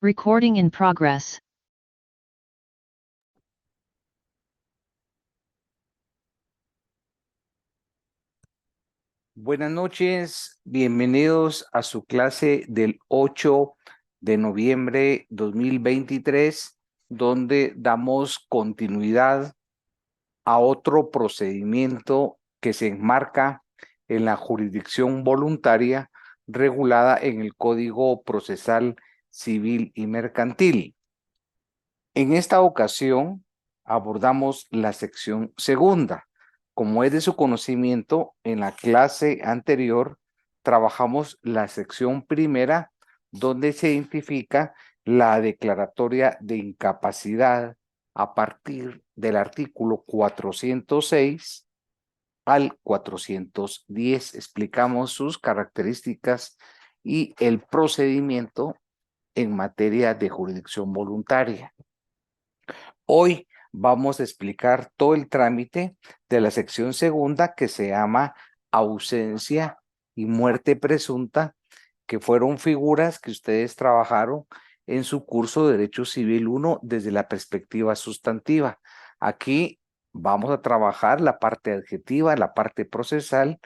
Recording in progress. Buenas noches, bienvenidos a su clase del 8 de noviembre 2023, donde damos continuidad a otro procedimiento que se enmarca en la jurisdicción voluntaria regulada en el Código Procesal Civil y Mercantil. En esta ocasión abordamos la sección segunda. Como es de su conocimiento, en la clase anterior trabajamos la sección primera, donde se identifica la declaratoria de incapacidad a partir del artículo 406 al 410. Explicamos sus características y el procedimiento en materia de jurisdicción voluntaria. Hoy vamos a explicar todo el trámite de la sección segunda, que se llama ausencia y muerte presunta, que fueron figuras que ustedes trabajaron en su curso de Derecho Civil 1 desde la perspectiva sustantiva. Aquí vamos a trabajar la parte adjetiva, la parte procesal,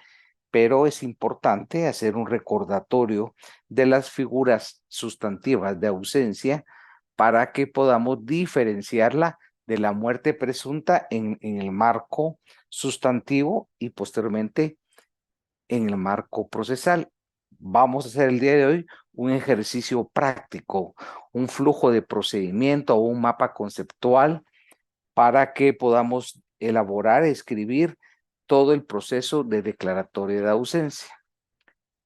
pero es importante hacer un recordatorio de las figuras sustantivas de ausencia para que podamos diferenciarla de la muerte presunta en el marco sustantivo y posteriormente en el marco procesal. Vamos a hacer el día de hoy un ejercicio práctico, un flujo de procedimiento o un mapa conceptual para que podamos elaborar, escribir todo el proceso de declaratoria de ausencia.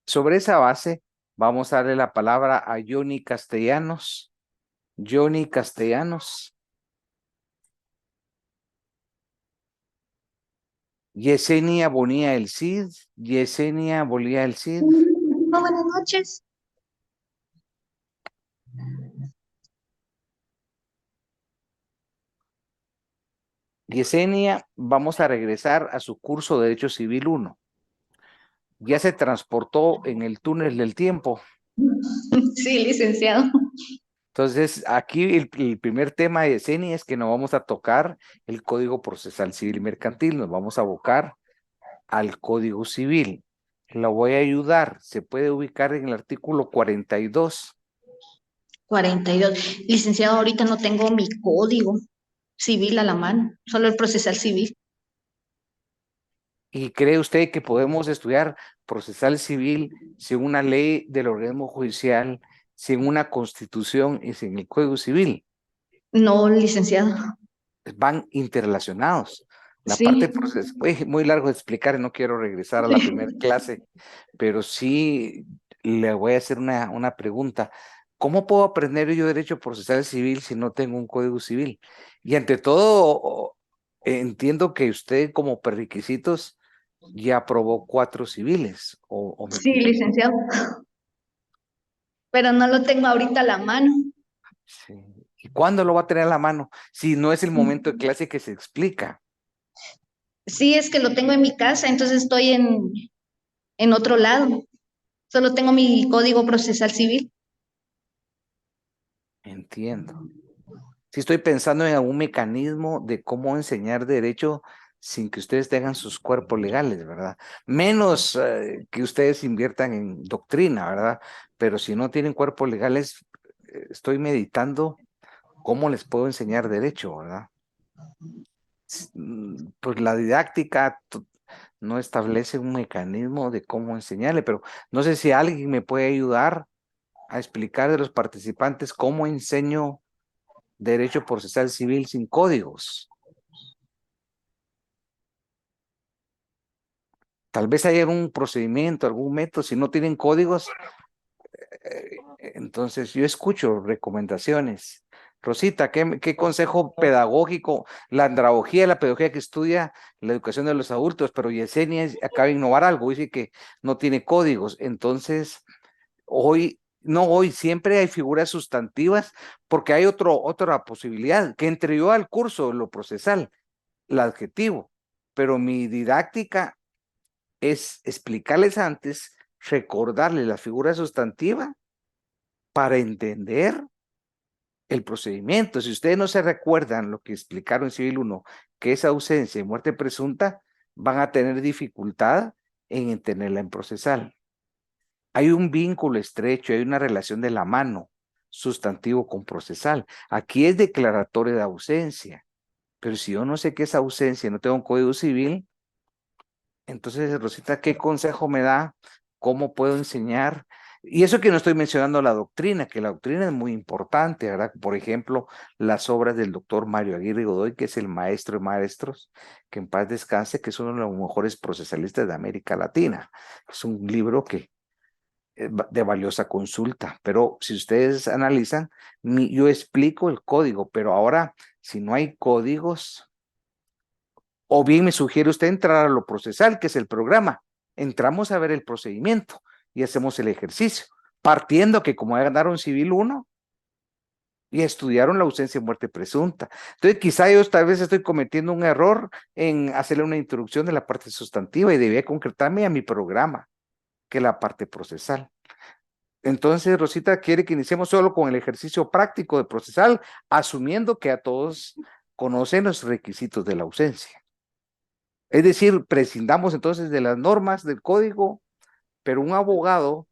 Sobre esa base, vamos a darle la palabra a Johnny Castellanos. Johnny Castellanos. Yesenia Bonilla El Cid. Yesenia Bonilla El Cid. Buenas noches. Yesenia, vamos a regresar a su curso de Derecho Civil 1. Ya se transportó en el túnel del tiempo. Sí, licenciado. Entonces, aquí el primer tema de Yesenia es que no vamos a tocar el Código Procesal Civil y Mercantil, nos vamos a abocar al Código Civil. Lo voy a ayudar, se puede ubicar en el artículo 42. 42. Licenciado, ahorita no tengo mi código civil a la mano, solo el procesal civil. ¿Y cree usted que podemos estudiar procesal civil sin una ley del organismo judicial, sin una constitución y sin el Código Civil? No, licenciado. Van interrelacionados. La parte Sí, procesal, muy largo de explicar y no quiero regresar a la primera sí. clase, pero sí le voy a hacer una pregunta. ¿Cómo puedo aprender yo derecho procesal civil si no tengo un Código Civil? Y ante todo, entiendo que usted como prerequisitos ya aprobó 4 civiles, o me Sí, equivoco. licenciado. Pero no lo tengo ahorita a la mano. Sí. ¿Y cuándo lo va a tener a la mano? Si no es el momento de clase que se explica. Sí, es que lo tengo en mi casa, entonces estoy en otro lado. Solo tengo mi código procesal civil. Entiendo. Si estoy pensando en algún mecanismo de cómo enseñar derecho sin que ustedes tengan sus cuerpos legales, ¿verdad? Menos que ustedes inviertan en doctrina, ¿verdad? Pero si no tienen cuerpos legales, estoy meditando cómo les puedo enseñar derecho, ¿verdad? Pues la didáctica no establece un mecanismo de cómo enseñarle, pero no sé si alguien me puede ayudar a explicar de los participantes cómo enseño derecho procesal civil sin códigos. Tal vez haya algún procedimiento, algún método, si no tienen códigos, entonces yo escucho recomendaciones. Rosita, ¿qué consejo pedagógico? La andragogía, la pedagogía que estudia la educación de los adultos, pero Yesenia acaba de innovar algo, dice que no tiene códigos. Entonces, hoy siempre hay figuras sustantivas, porque hay otra posibilidad, que entre yo al curso, lo procesal, el adjetivo, pero mi didáctica es explicarles antes, recordarles la figura sustantiva para entender el procedimiento. Si ustedes no se recuerdan lo que explicaron en Civil 1, que es ausencia y muerte presunta, van a tener dificultad en entenderla en procesal. Hay un vínculo estrecho, hay una relación de la mano, sustantivo con procesal. Aquí es declaratoria de ausencia, pero si yo no sé qué es ausencia, no tengo un código civil, entonces, Rosita, ¿qué consejo me da? ¿Cómo puedo enseñar? Y eso que no estoy mencionando la doctrina, que la doctrina es muy importante, ¿verdad? Por ejemplo, las obras del doctor Mario Aguirre Godoy, que es el maestro de maestros, que en paz descanse, que es uno de los mejores procesalistas de América Latina. Es un libro que de valiosa consulta, pero si ustedes analizan, yo explico el código, pero ahora, si no hay códigos, o bien me sugiere usted entrar a lo procesal, que es el programa. Entramos a ver el procedimiento y hacemos el ejercicio, partiendo que como ya ganaron Civil 1 y estudiaron la ausencia de muerte presunta. Entonces, quizá yo tal vez estoy cometiendo un error en hacerle una introducción de la parte sustantiva y debía concretarme a mi programa, que es la parte procesal. Entonces, Rosita quiere que iniciemos solo con el ejercicio práctico de procesal, asumiendo que a todos conocen los requisitos de la ausencia. Es decir, prescindamos entonces de las normas del código, pero un abogado,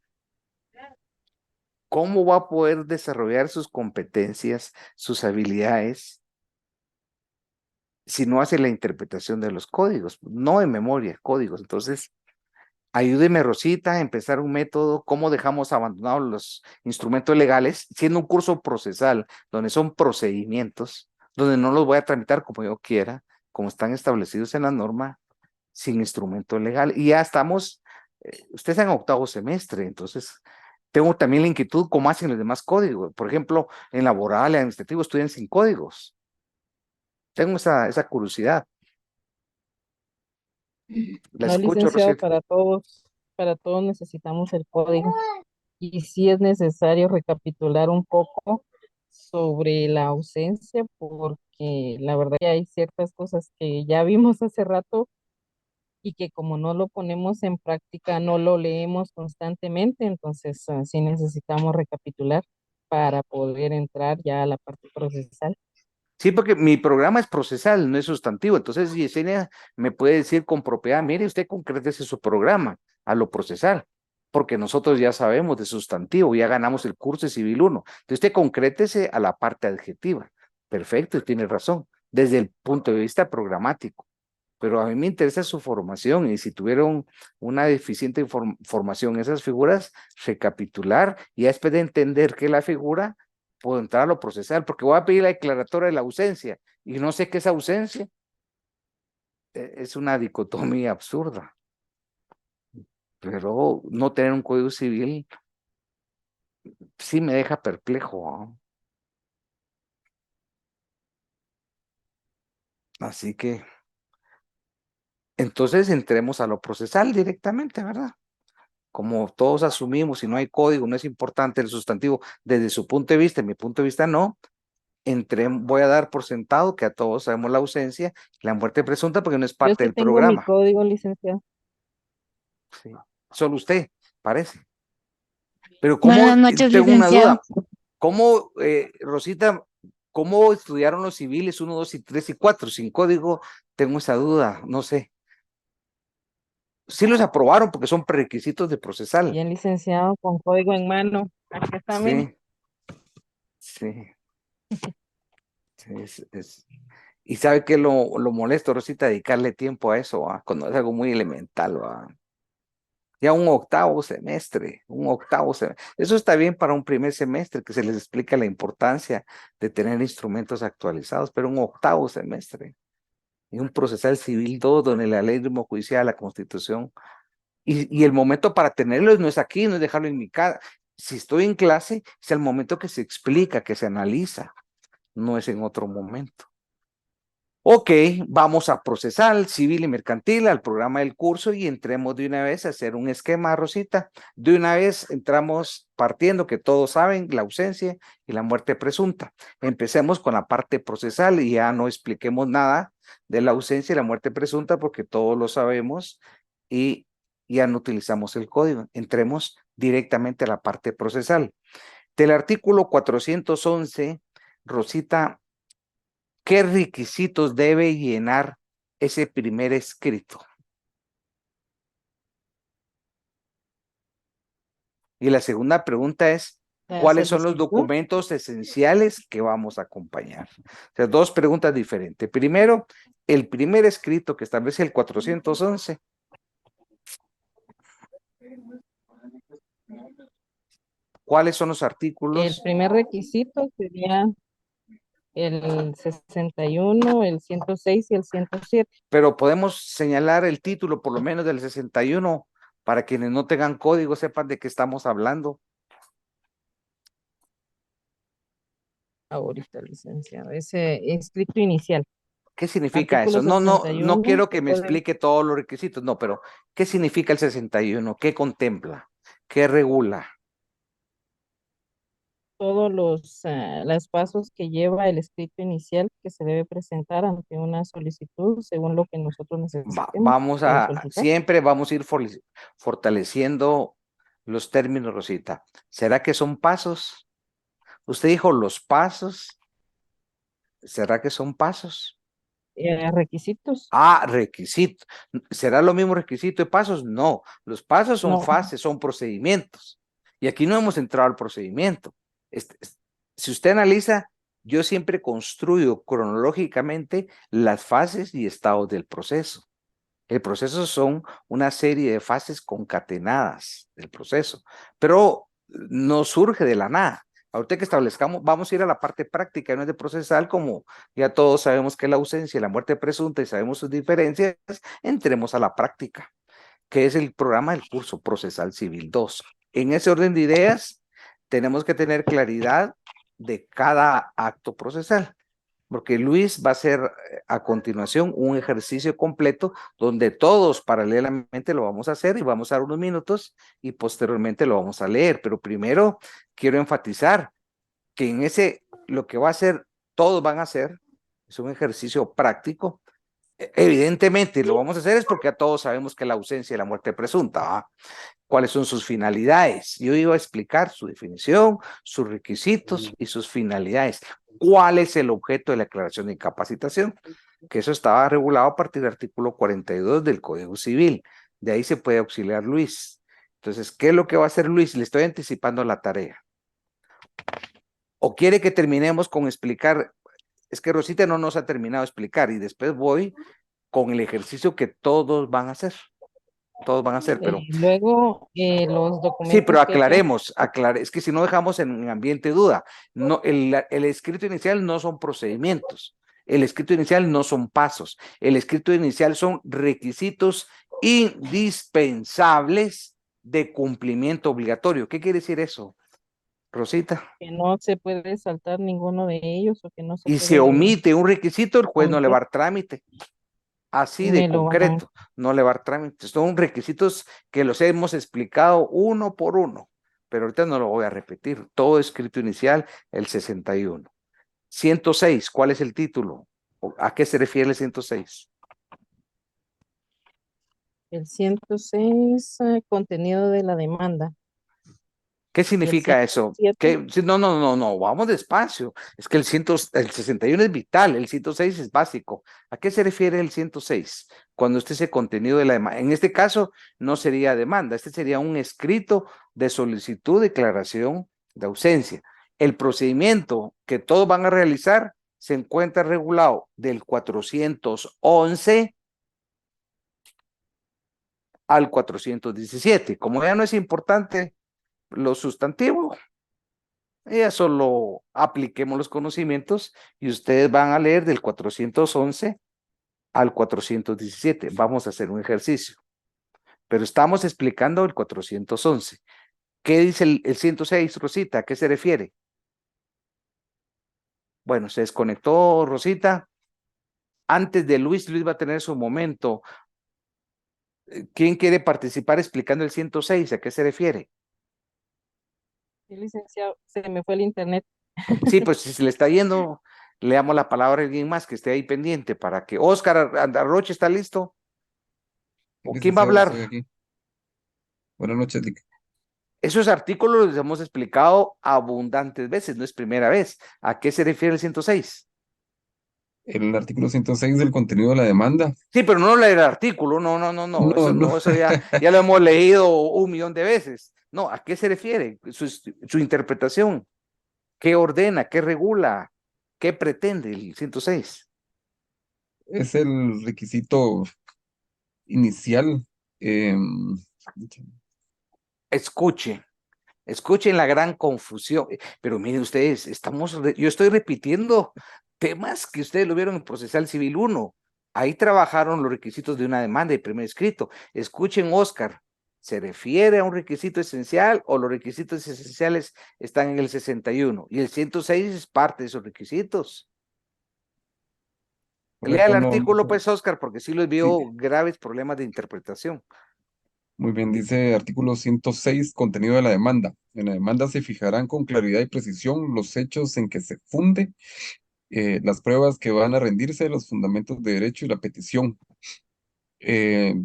¿cómo va a poder desarrollar sus competencias, sus habilidades, si no hace la interpretación de los códigos? No en memoria, códigos. Entonces, ayúdeme, Rosita, a empezar un método, cómo dejamos abandonados los instrumentos legales, siendo un curso procesal, donde son procedimientos, donde no los voy a tramitar como yo quiera, como están establecidos en la norma, sin instrumento legal. Y ya estamos, ustedes en octavo semestre, entonces tengo también la inquietud cómo hacen los demás códigos. Por ejemplo, en laboral y administrativo estudian sin códigos. Tengo esa curiosidad. La No, escucho, licenciado, Rosita. para todos necesitamos el código. Y sí es necesario recapitular un poco sobre la ausencia, porque la verdad que hay ciertas cosas que ya vimos hace rato y que como no lo ponemos en práctica, no lo leemos constantemente, entonces sí necesitamos recapitular para poder entrar ya a la parte procesal. Sí, porque mi programa es procesal, no es sustantivo. Entonces, Yesenia me puede decir con propiedad, mire, usted concrétese su programa a lo procesal, porque nosotros ya sabemos de sustantivo, ya ganamos el curso de Civil 1. Entonces, usted concrétese a la parte adjetiva. Perfecto, tiene razón, desde el punto de vista programático. Pero a mí me interesa su formación y si tuvieron una deficiente formación en esas figuras, recapitular y después de entender qué es la figura, puedo entrar a lo procesal, porque voy a pedir la declaratoria de la ausencia y no sé qué es ausencia. Es una dicotomía absurda, pero no tener un código civil sí me deja perplejo, ¿no? Así que, entonces entremos a lo procesal directamente, ¿verdad? Como todos asumimos, si no hay código, no es importante el sustantivo desde su punto de vista, en mi punto de vista no, voy a dar por sentado que a todos sabemos la ausencia, la muerte presunta, porque no es Yo parte sí del tengo mi programa. código, licenciado. Sí. Solo usted, parece. Pero Buenas noches, tengo una licenciado. duda, ¿cómo, Rosita, cómo estudiaron los civiles 1, 2 y 3 y 4 sin código? Tengo esa duda, no sé. Sí los aprobaron porque son prerequisitos de procesal. Bien, licenciado, con código en mano. Aquí está, mire. Sí, sí, sí, Y sabe que lo molesto, Rosita, dedicarle tiempo a eso, ¿va? Cuando es algo muy elemental, ¿va? Ya un octavo semestre. Eso está bien para un primer semestre, que se les explica la importancia de tener instrumentos actualizados, pero un octavo semestre, y un procesal civil 2, donde la ley de judicial, la constitución, y el momento para tenerlos no es aquí, no es dejarlo en mi casa. Si estoy en clase, es el momento que se explica, que se analiza, no es en otro momento. Ok, vamos a procesar civil y mercantil al programa del curso y entremos de una vez a hacer un esquema, Rosita. De una vez entramos partiendo que todos saben la ausencia y la muerte presunta. Empecemos con la parte procesal y ya no expliquemos nada de la ausencia y la muerte presunta porque todos lo sabemos y ya no utilizamos el código. Entremos directamente a la parte procesal. Del artículo 411 Rosita, ¿qué requisitos debe llenar ese primer escrito? Y la segunda pregunta es, La ¿cuáles son los solicitud, documentos esenciales que vamos a acompañar? O sea, dos preguntas diferentes. Primero, el primer escrito que establece el 411. ¿Cuáles son los el artículos? primer requisito sería el 61, el 106 y el 107. Pero podemos señalar el título, por lo menos del 61, para quienes no tengan código sepan de qué estamos hablando. Ahorita, licenciado, ese escrito inicial. ¿Qué significa Artículo eso? No 61, quiero se que me puede explique todos los requisitos, no, pero ¿qué significa el 61? ¿Qué contempla? ¿Qué regula? todos los pasos que lleva el escrito inicial que se debe presentar ante una solicitud según lo que nosotros necesitemos Vamos para a, solicitar. siempre vamos a ir fortaleciendo los términos, Rosita. ¿Será que son pasos? Usted dijo los pasos. ¿Será que son pasos? Requisitos, Ah, requisito. ¿Será lo mismo requisito y pasos? No, los pasos son no, fases, son procedimientos. Y aquí no hemos entrado al procedimiento. Si usted analiza, yo siempre construyo cronológicamente las fases y estados del proceso. El proceso son una serie de fases concatenadas del proceso, pero no surge de la nada. Ahorita que establezcamos, vamos a ir a la parte práctica, no es de procesal, como ya todos sabemos que la ausencia y la muerte presunta y sabemos sus diferencias, entremos a la práctica, que es el programa del curso Procesal Civil 2. En ese orden de ideas, tenemos que tener claridad de cada acto procesal, porque Luis va a hacer a continuación un ejercicio completo donde todos paralelamente lo vamos a hacer y vamos a dar unos minutos y posteriormente lo vamos a leer. Pero primero quiero enfatizar que en ese, lo que va a hacer, todos van a hacer, es un ejercicio práctico. Evidentemente lo vamos a hacer es porque a todos sabemos que la ausencia y la muerte presunta, ¿va? ¿Cuáles son sus finalidades? Yo iba a explicar su definición, sus requisitos y sus finalidades. ¿Cuál es el objeto de la declaración de incapacitación? Que eso estaba regulado a partir del artículo 42 del Código Civil. De ahí se puede auxiliar Luis. Entonces, ¿qué es lo que va a hacer Luis? Le estoy anticipando la tarea. ¿O quiere que terminemos con explicar? Es que Rosita no nos ha terminado de explicar y después voy con el ejercicio que todos van a hacer. Todos van a hacer, pero luego los sí, pero documentos que hay que es que si no dejamos en ambiente de duda, no, el escrito inicial no son procedimientos, el escrito inicial no son pasos, el escrito inicial son requisitos indispensables de cumplimiento obligatorio. ¿Qué quiere decir eso, Rosita? que no se puede saltar ninguno de ellos o que no se Y se puede omite un requisito, el juez no le va omitir, a dar trámite. Así de me lo van a... concreto, no le va a dar trámite. Son requisitos que los hemos explicado uno por uno, pero ahorita no lo voy a repetir. Todo escrito inicial, el 61. 106, ¿cuál es el título? ¿A qué se refiere el 106? El 106, contenido de la demanda. ¿Qué Y el significa eso? 107, No, vamos despacio. Es que el 61 es vital, el 106 es básico. ¿A qué se refiere el 106? Cuando usted dice contenido de la demanda. En este caso, no sería demanda, este sería un escrito de solicitud, declaración de ausencia. El procedimiento que todos van a realizar se encuentra regulado del 411 al 417. Como ya no es importante lo sustantivo, ya solo apliquemos los conocimientos y ustedes van a leer del 411 al 417. Vamos a hacer un ejercicio, pero estamos explicando el 411. ¿Qué dice el 106, Rosita? ¿A qué se refiere? Bueno, se desconectó Rosita. Antes de Luis, Luis va a tener su momento. ¿Quién quiere participar explicando el 106? ¿A qué se refiere? sí, licenciado, se me fue el internet. Sí, pues si se le está yendo, le damos la palabra a alguien más que esté ahí pendiente para que Oscar Andarroche está listo. ¿O quién va a Licenciado, hablar? estoy aquí. Buenas noches, Esos artículos los hemos explicado abundantes veces, no es primera vez. ¿A qué se refiere el 106? El artículo 106 del contenido de la demanda. Sí, pero no leer el artículo, no, No, no. eso ya lo hemos leído 1 millón de veces. No, ¿a qué se refiere? Su interpretación, ¿qué ordena, qué regula, qué pretende el 106? Es el requisito inicial. Escuchen la gran confusión, pero miren ustedes, yo estoy repitiendo temas que ustedes lo vieron en Procesal Civil 1. Ahí trabajaron los requisitos de una demanda y primer escrito. Escuchen, Oscar, ¿se refiere a un requisito esencial o los requisitos esenciales están en el 61? Y el 106 es parte de esos requisitos. Lea el Correcto, no. artículo, pues, Oscar, porque sí los vio Sí, graves problemas de interpretación. muy bien, dice artículo 106, contenido de la demanda. En la demanda se fijarán con claridad y precisión los hechos en que se funde, las pruebas que van a rendirse, los fundamentos de derecho y la petición. Eh,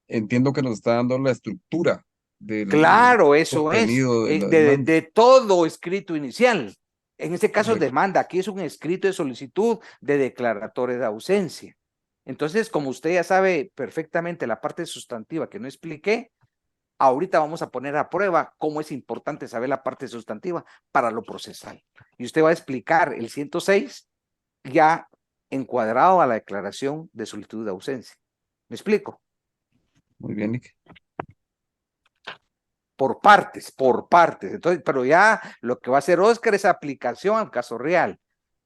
Entiendo que nos está dando la estructura del Claro, eso es, contenido de la demanda. de todo escrito inicial. En este caso, Correcto. demanda, aquí es un escrito de solicitud de declaratoria de ausencia. Entonces, como usted ya sabe perfectamente la parte sustantiva que no expliqué, ahorita vamos a poner a prueba cómo es importante saber la parte sustantiva para lo procesal. Y usted va a explicar el 106 ya encuadrado a la declaración de solicitud de ausencia. ¿Me explico? Muy bien, Nick. Por partes. Entonces, pero ya lo que va a hacer Oscar es aplicación al caso real.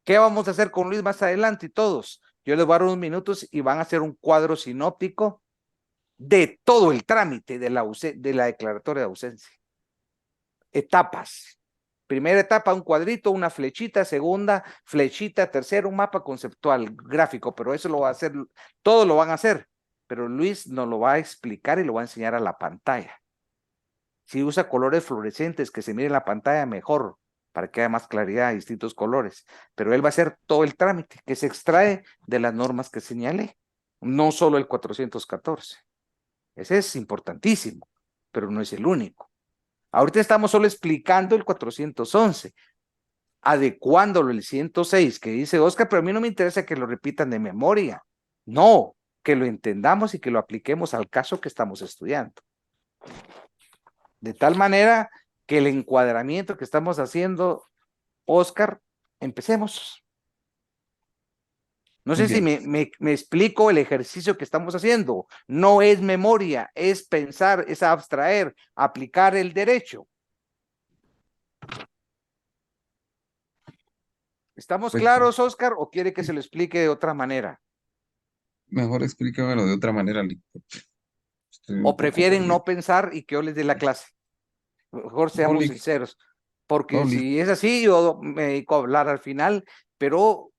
¿Qué vamos a hacer con Luis más adelante y todos? Yo les voy a dar unos minutos y van a hacer un cuadro sinóptico de todo el trámite de la declaratoria de ausencia. Etapas. Primera etapa, un cuadrito, una flechita, segunda, flechita, tercera, un mapa conceptual, gráfico, pero eso lo va a hacer, todos lo van a hacer, pero Luis nos lo va a explicar y lo va a enseñar a la pantalla. Si usa colores fluorescentes que se mire en la pantalla, mejor, para que haya más claridad, distintos colores. Pero él va a hacer todo el trámite que se extrae de las normas que señalé, no solo el 414. Ese es importantísimo, pero no es el único. Ahorita estamos solo explicando el 411, adecuándolo el 106, que dice Oscar, pero a mí no me interesa que lo repitan de memoria. No, que lo entendamos y que lo apliquemos al caso que estamos estudiando. De tal manera que el encuadramiento que estamos haciendo, Oscar, empecemos. No Muy sé si bien. me explico el ejercicio que estamos haciendo. No es memoria, es pensar, es abstraer, aplicar el derecho. ¿Estamos Pues claros, Oscar, o quiere que se lo explique de otra manera? mejor explícamelo de otra manera, Nick, porque estoy un ¿O poco prefieren perdido. no pensar y que yo les dé la clase? Mejor No, seamos Nick, sinceros, no, porque Nick. si es así, yo me dedico a hablar al final, pero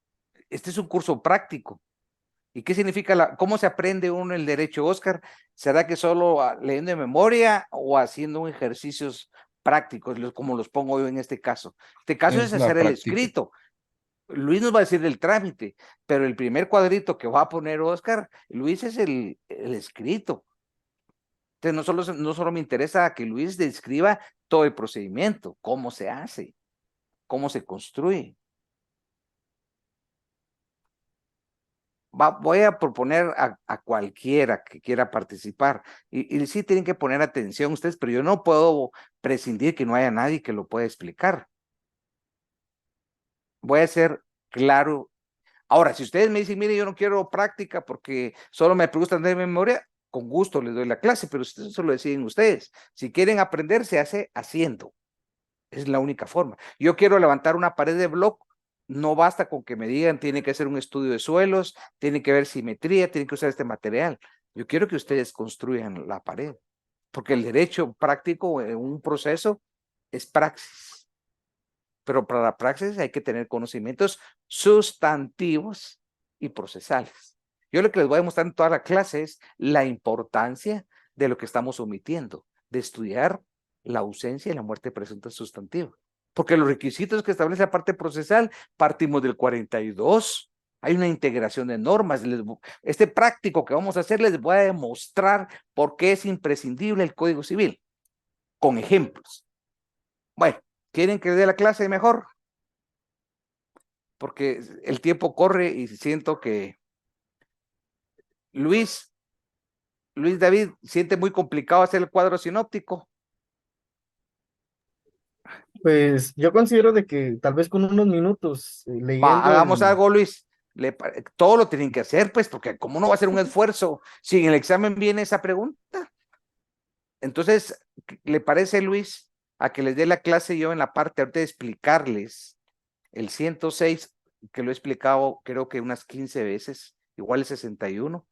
este es un curso práctico. ¿Y qué significa cómo se aprende uno el derecho, Oscar? ¿Será que solo leyendo de memoria o haciendo ejercicios prácticos, como los pongo yo en este caso? Este caso es Es la hacer el práctica. escrito. Luis nos va a decir del trámite, pero el primer cuadrito que va a poner Oscar, Luis es el escrito. Entonces, no solo me interesa que Luis describa todo el procedimiento, cómo se hace, cómo se construye. Voy a proponer a cualquiera que quiera participar y sí tienen que poner atención ustedes, pero yo no puedo prescindir que no haya nadie que lo pueda explicar. Voy a ser claro. Ahora, si ustedes me dicen, mire, yo no quiero práctica porque solo me gusta tener memoria, con gusto les doy la clase, pero eso lo deciden ustedes. Si quieren aprender, se hace haciendo. Es la única forma. Yo quiero levantar una pared de bloc, no basta con que me digan, tiene que hacer un estudio de suelos, tiene que ver simetría, tiene que usar este material. Yo quiero que ustedes construyan la pared, porque el derecho práctico en un proceso es praxis. Pero para la praxis hay que tener conocimientos sustantivos y procesales. Yo lo que les voy a mostrar en toda la clase es la importancia de lo que estamos omitiendo, de estudiar la ausencia y la muerte presunta sustantiva. Porque los requisitos que establece la parte procesal partimos del 42. Hay una integración de normas. Este práctico que vamos a hacer les voy a demostrar por qué es imprescindible el Código Civil. con ejemplos. Bueno, ¿quieren que dé la clase mejor? Porque el tiempo corre y siento que Luis David siente muy complicado hacer el cuadro sinóptico. Pues yo considero de que tal vez con unos minutos Va, leyendo hagamos el... algo, Luis. Todo lo tienen que hacer, pues, porque ¿cómo no va a ser un esfuerzo si en el examen viene esa pregunta? Entonces, ¿le parece, Luis, a que les dé la clase yo en la parte ahorita de explicarles el 106, que lo he explicado creo que unas 15 veces, igual el 61,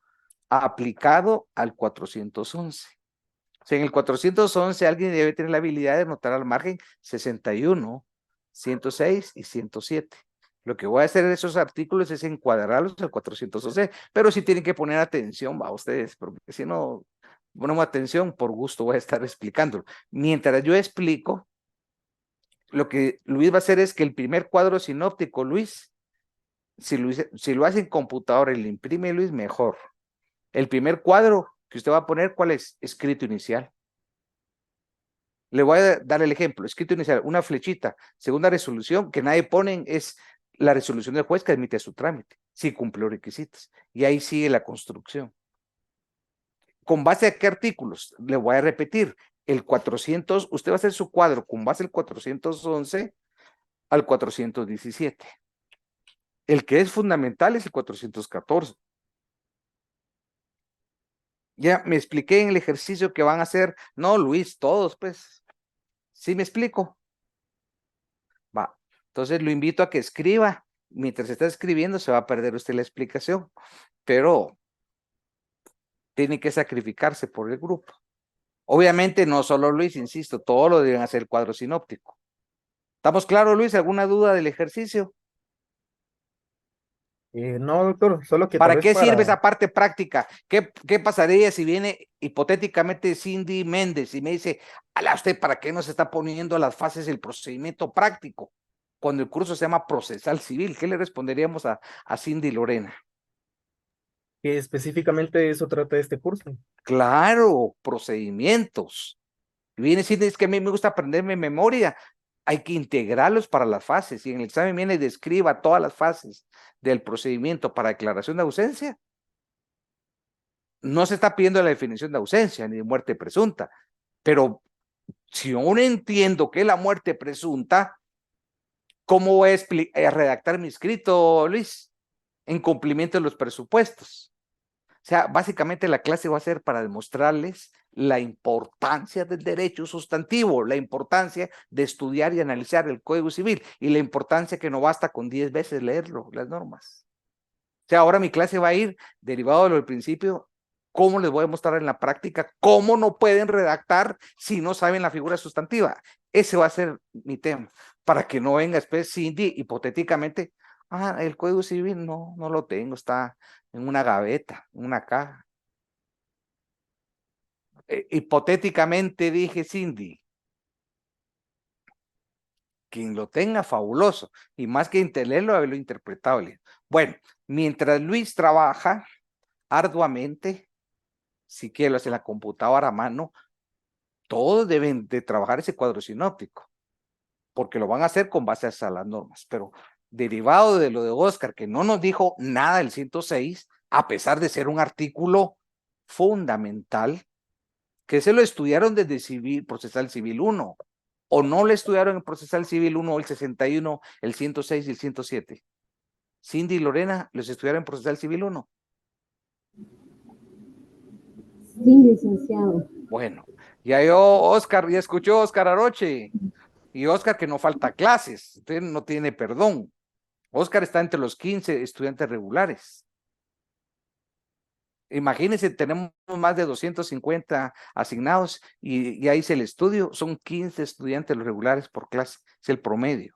aplicado al 411? O sea, en el 411 alguien debe tener la habilidad de anotar al margen 61, 106 y 107. Lo que voy a hacer en esos artículos es encuadrarlos al 411, pero sí tienen que poner atención, va ustedes, porque si no ponemos atención, por gusto voy a estar explicándolo. Mientras yo explico, lo que Luis va a hacer es que el primer cuadro sinóptico, Luis, si lo hace en computadora y lo imprime Luis, mejor. El primer cuadro que usted va a poner, ¿cuál es? Escrito inicial. Le voy a dar el ejemplo, escrito inicial, una flechita. Segunda resolución que nadie pone es la resolución del juez que admite su trámite, si cumplió requisitos. Y ahí sigue la construcción. ¿Con base a qué artículos? Le voy a repetir, el 400, usted va a hacer su cuadro con base al 411 al 417. El que es fundamental es el 414. Ya me expliqué en el ejercicio que van a hacer. No, Luis, todos, pues. ¿Sí me explico? Va. Entonces lo invito a que escriba. Mientras está escribiendo se va a perder usted la explicación, pero tiene que sacrificarse por el grupo. Obviamente no solo Luis, insisto, todos lo deben hacer cuadro sinóptico. ¿Estamos claros, Luis? ¿Alguna duda del ejercicio? no, doctor, solo que tal ¿Para vez qué sirve para... esa parte práctica? ¿Qué pasaría si viene hipotéticamente Cindy Méndez y me dice, ala usted, ¿para qué nos está poniendo las fases del procedimiento práctico? Cuando el curso se llama procesal civil, ¿qué le responderíamos a Cindy Lorena? que específicamente de eso trata este curso. Claro, procedimientos. Viene Cindy, es que a mí me gusta aprenderme memoria. Hay que integrarlos para las fases. Y en el examen viene y describa todas las fases del procedimiento para declaración de ausencia. No se está pidiendo la definición de ausencia ni de muerte presunta, pero si yo no entiendo qué es la muerte presunta, ¿cómo voy a redactar mi escrito, Luis? En cumplimiento de los presupuestos. O sea, básicamente la clase va a ser para demostrarles la importancia del derecho sustantivo, la importancia de estudiar y analizar el Código Civil y la importancia que no basta con 10 veces leerlo, las normas. O sea, ahora mi clase va a ir derivado de lo del principio. ¿Cómo les voy a mostrar en la práctica cómo no pueden redactar si no saben la figura sustantiva? Ese va a ser mi tema, para que no venga después Cindy hipotéticamente, el Código Civil no lo tengo, está en una gaveta, en una caja. Hipotéticamente dije Cindy, quien lo tenga fabuloso, y más que leerlo, haberlo interpretado. Bueno, mientras Luis trabaja arduamente, si quiere lo hace en la computadora a mano, todos deben de trabajar ese cuadro sinóptico, porque lo van a hacer con base a las normas, pero derivado de lo de Oscar, que no nos dijo nada del 106, a pesar de ser un artículo fundamental, que se lo estudiaron desde Procesal Civil 1, o no lo estudiaron en Procesal Civil 1, el 61, el 106 y el 107. Cindy y Lorena, ¿los estudiaron en Procesal Civil 1? Sí, licenciado. Bueno, ya ya escuchó Oscar Aroche, y Oscar que no falta clases, usted no tiene perdón. Oscar está entre los 15 estudiantes regulares. Imagínense, tenemos más de 250 asignados y ya hice el estudio, son 15 estudiantes los regulares por clase, es el promedio.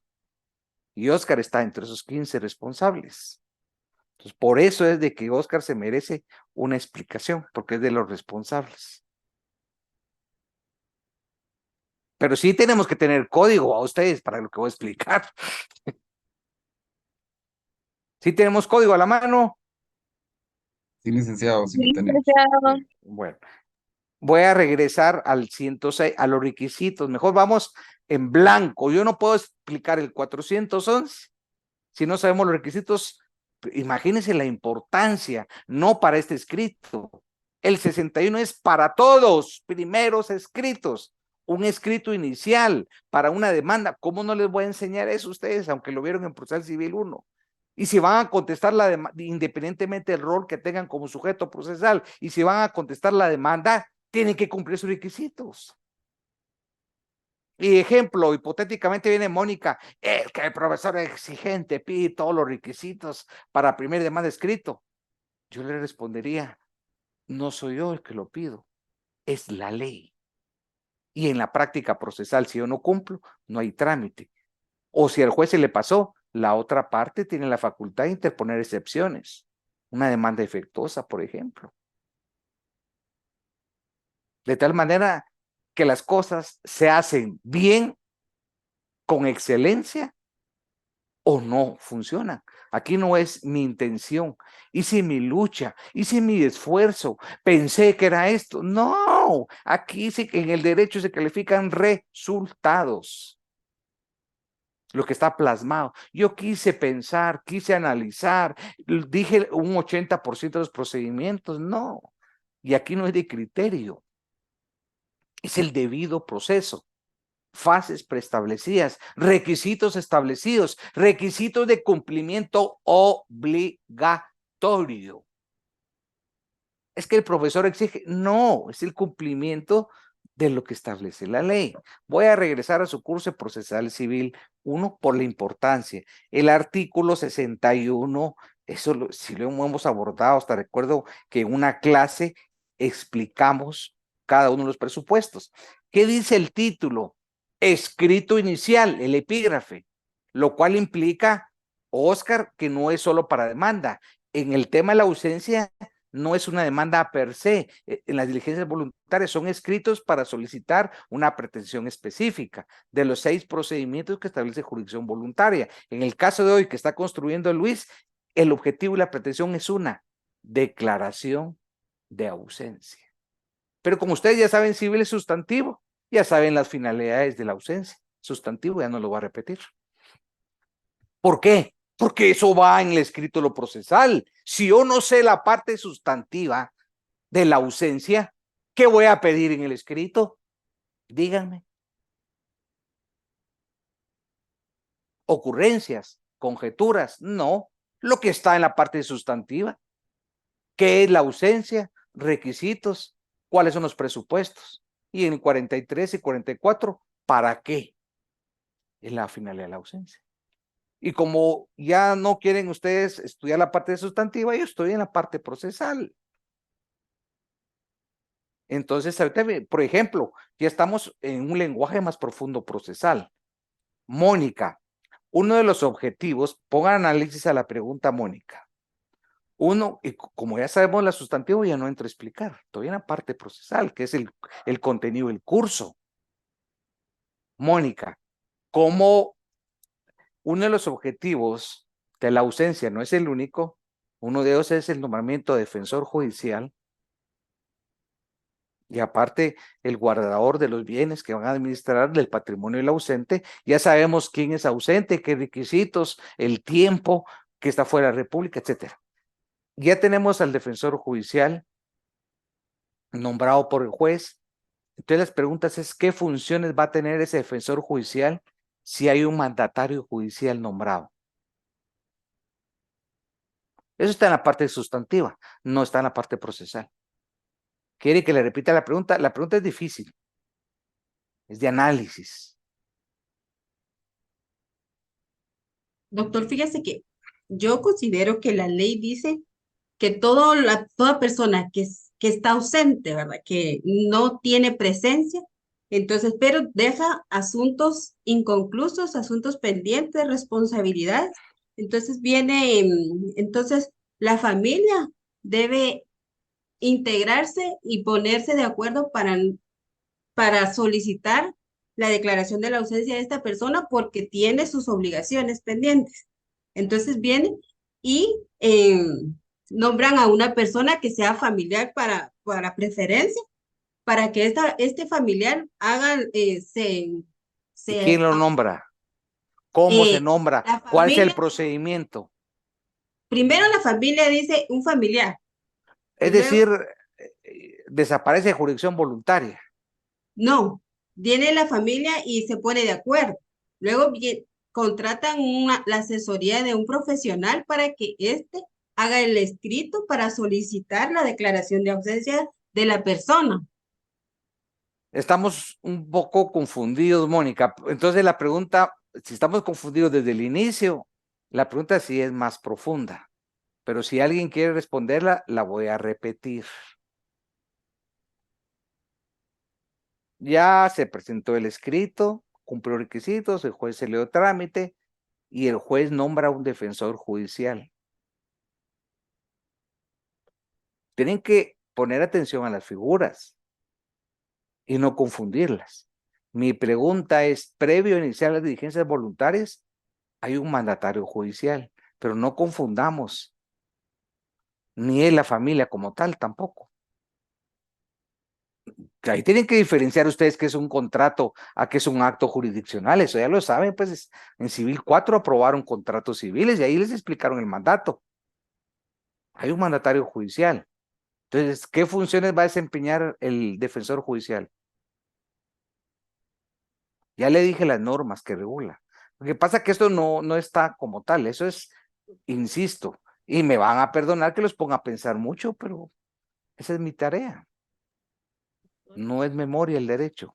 Y Oscar está entre esos 15 responsables. Entonces, por eso es de que Oscar se merece una explicación, porque es de los responsables. Pero sí tenemos que tener código a ustedes para lo que voy a explicar. ¿Sí tenemos código a la mano? Sí, licenciado, sí lo Sí, tenemos. licenciado. Bueno, Voy a regresar al 106, a los requisitos. Mejor vamos en blanco. Yo no puedo explicar el 411 si no sabemos los requisitos. Imagínense la importancia, no para este escrito. El 61 es para todos, primeros escritos. Un escrito inicial para una demanda. ¿Cómo no les voy a enseñar eso a ustedes, aunque lo vieron en Procesal Civil 1? Y si van a contestar la demanda, independientemente del rol que tengan como sujeto procesal, y si van a contestar la demanda, tienen que cumplir sus requisitos. Y ejemplo, hipotéticamente viene Mónica, es que el profesor exigente pide todos los requisitos para primer demanda escrito. Yo le respondería, no soy yo el que lo pido, es la ley. Y en la práctica procesal, si yo no cumplo, no hay trámite. O si al juez se le pasó, la otra parte tiene la facultad de interponer excepciones. Una demanda defectuosa, por ejemplo. De tal manera que las cosas se hacen bien, con excelencia, o no funcionan. Aquí no es mi intención, hice mi lucha, hice mi esfuerzo, pensé que era esto. No, aquí sí que en el derecho se califican resultados. Lo que está plasmado. Yo quise pensar, quise analizar, dije un 80% de los procedimientos. No, y aquí no es de criterio, es el debido proceso. Fases preestablecidas, requisitos establecidos, requisitos de cumplimiento obligatorio. Es que el profesor exige, no, es el cumplimiento de lo que establece la ley. Voy a regresar a su curso de procesal civil 1 por la importancia. El artículo 61, eso si lo hemos abordado, hasta recuerdo que en una clase explicamos cada uno de los presupuestos. ¿Qué dice el título? Escrito inicial, el epígrafe, lo cual implica, Oscar, que no es solo para demanda. En el tema de la ausencia, no es una demanda per se. En las diligencias voluntarias son escritos para solicitar una pretensión específica de los 6 procedimientos que establece jurisdicción voluntaria. En el caso de hoy que está construyendo Luis, el objetivo y la pretensión es una declaración de ausencia. Pero como ustedes ya saben, civil es sustantivo, ya saben las finalidades de la ausencia. Sustantivo, ya no lo voy a repetir. ¿Por qué? Porque eso va en el escrito lo procesal. Si yo no sé la parte sustantiva de la ausencia, ¿qué voy a pedir en el escrito? Díganme. Ocurrencias, conjeturas, no. Lo que está en la parte sustantiva. ¿Qué es la ausencia? Requisitos. ¿Cuáles son los presupuestos? Y en 43 y 44, ¿para qué? Es la finalidad de la ausencia. Y como ya no quieren ustedes estudiar la parte sustantiva, yo estoy en la parte procesal. Entonces, ahorita, por ejemplo, ya estamos en un lenguaje más profundo procesal. Mónica, uno de los objetivos, pongan análisis a la pregunta Mónica. Uno, y como ya sabemos la sustantiva, ya no entro a explicar, todavía en la parte procesal, que es el contenido del curso. Mónica, como uno de los objetivos de la ausencia, no es el único, uno de ellos es el nombramiento de defensor judicial, y aparte el guardador de los bienes que van a administrar del patrimonio del ausente. Ya sabemos quién es ausente, qué requisitos, el tiempo que está fuera de la República, etcétera. Ya tenemos al defensor judicial nombrado por el juez. Entonces las preguntas es, ¿qué funciones va a tener ese defensor judicial si hay un mandatario judicial nombrado? Eso está en la parte sustantiva, no está en la parte procesal. ¿Quiere que le repita la pregunta? La pregunta es difícil, es de análisis. Doctor, fíjese que yo considero que la ley dice que toda persona que está ausente, ¿verdad? Que no tiene presencia, entonces, pero deja asuntos inconclusos, asuntos pendientes, responsabilidades. Entonces entonces la familia debe integrarse y ponerse de acuerdo para solicitar la declaración de la ausencia de esta persona porque tiene sus obligaciones pendientes. Entonces vienen y nombran a una persona que sea familiar para preferencia para que este familiar haga, ¿Y quién lo nombra? ¿Cómo se eh, nombra? la ¿Cuál es el familia, procedimiento? primero la familia dice un familiar, Es y luego, decir, desaparece de jurisdicción voluntaria. no, viene la familia y se pone de acuerdo. Luego contratan la asesoría de un profesional para que éste haga el escrito para solicitar la declaración de ausencia de la persona. Estamos un poco confundidos, Mónica. Entonces la pregunta, si estamos confundidos desde el inicio, la pregunta sí es más profunda. Pero si alguien quiere responderla, la voy a repetir. Ya se presentó el escrito, cumplió requisitos, el juez se le dio trámite y el juez nombra un defensor judicial. Tienen que poner atención a las figuras y no confundirlas. Mi pregunta es, previo a iniciar las diligencias voluntarias, hay un mandatario judicial, pero no confundamos, ni es la familia como tal tampoco. Ahí tienen que diferenciar ustedes qué es un contrato a qué es un acto jurisdiccional, eso ya lo saben, pues en Civil 4 aprobaron contratos civiles y ahí les explicaron el mandato. Hay un mandatario judicial. Entonces, ¿qué funciones va a desempeñar el defensor judicial? Ya le dije las normas que regula. Lo que pasa es que esto no está como tal, eso es, insisto, y me van a perdonar que los ponga a pensar mucho, pero esa es mi tarea. No es memoria el derecho.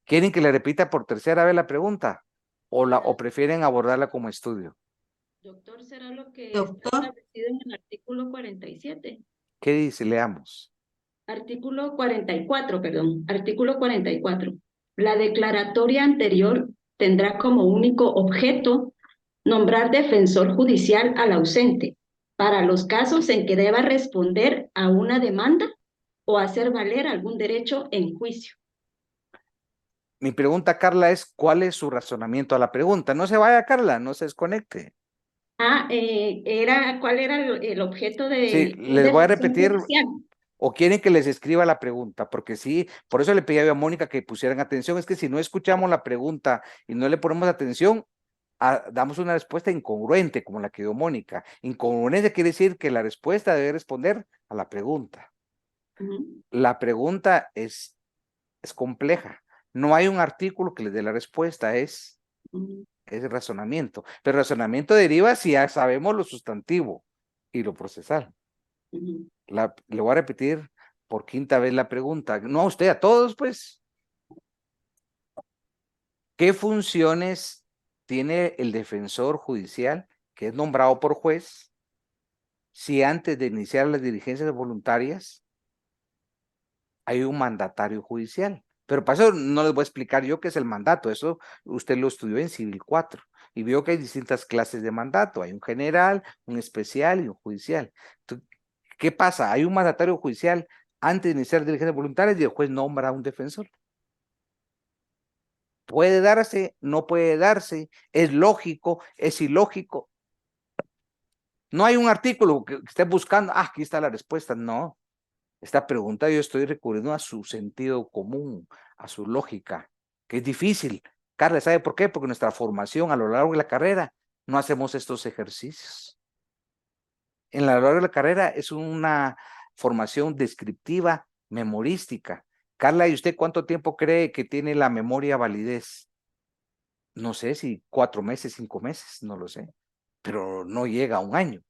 ¿Quieren que le repita por tercera vez la pregunta? ¿O prefieren abordarla como estudio? Doctor, ¿será lo que Doctor. está establecido en el artículo 47? ¿Qué dice? Leamos. Artículo 44, perdón. Artículo 44. La declaratoria anterior tendrá como único objeto nombrar defensor judicial al ausente para los casos en que deba responder a una demanda o hacer valer algún derecho en juicio. Mi pregunta, Carla, es ¿cuál es su razonamiento a la pregunta? No se vaya, Carla, no se desconecte. ¿Cuál era el objeto Sí, de un les voy a defensor repetir, judicial? o quieren que les escriba la pregunta, porque sí, por eso le pedí a Mónica que pusieran atención, es que si no escuchamos la pregunta y no le ponemos atención, damos una respuesta incongruente, como la que dio Mónica. Incongruencia quiere decir que la respuesta debe responder a la pregunta. La pregunta es compleja. No hay un artículo que les dé la respuesta, es razonamiento. Pero razonamiento deriva si ya sabemos lo sustantivo y lo procesal. Le voy a repetir por quinta vez la pregunta. No a usted, a todos, pues. ¿Qué funciones tiene el defensor judicial que es nombrado por juez si antes de iniciar las diligencias voluntarias hay un mandatario judicial? Pero para eso no les voy a explicar yo qué es el mandato, eso usted lo estudió en Civil 4 y vio que hay distintas clases de mandato, hay un general, un especial y un judicial. Entonces, ¿qué pasa? Hay un mandatario judicial antes de iniciar diligencias voluntarias y el juez nombra a un defensor. Puede darse, no puede darse, es lógico, es ilógico. No hay un artículo que esté buscando, aquí está la respuesta, no. Esta pregunta yo estoy recurriendo a su sentido común, a su lógica, que es difícil. Carla, ¿sabe por qué? Porque nuestra formación a lo largo de la carrera no hacemos estos ejercicios. En lo largo de la carrera es una formación descriptiva, memorística. Carla, ¿y usted cuánto tiempo cree que tiene la memoria validez? No sé si 4 meses, 5 meses, no lo sé, pero no llega a un año.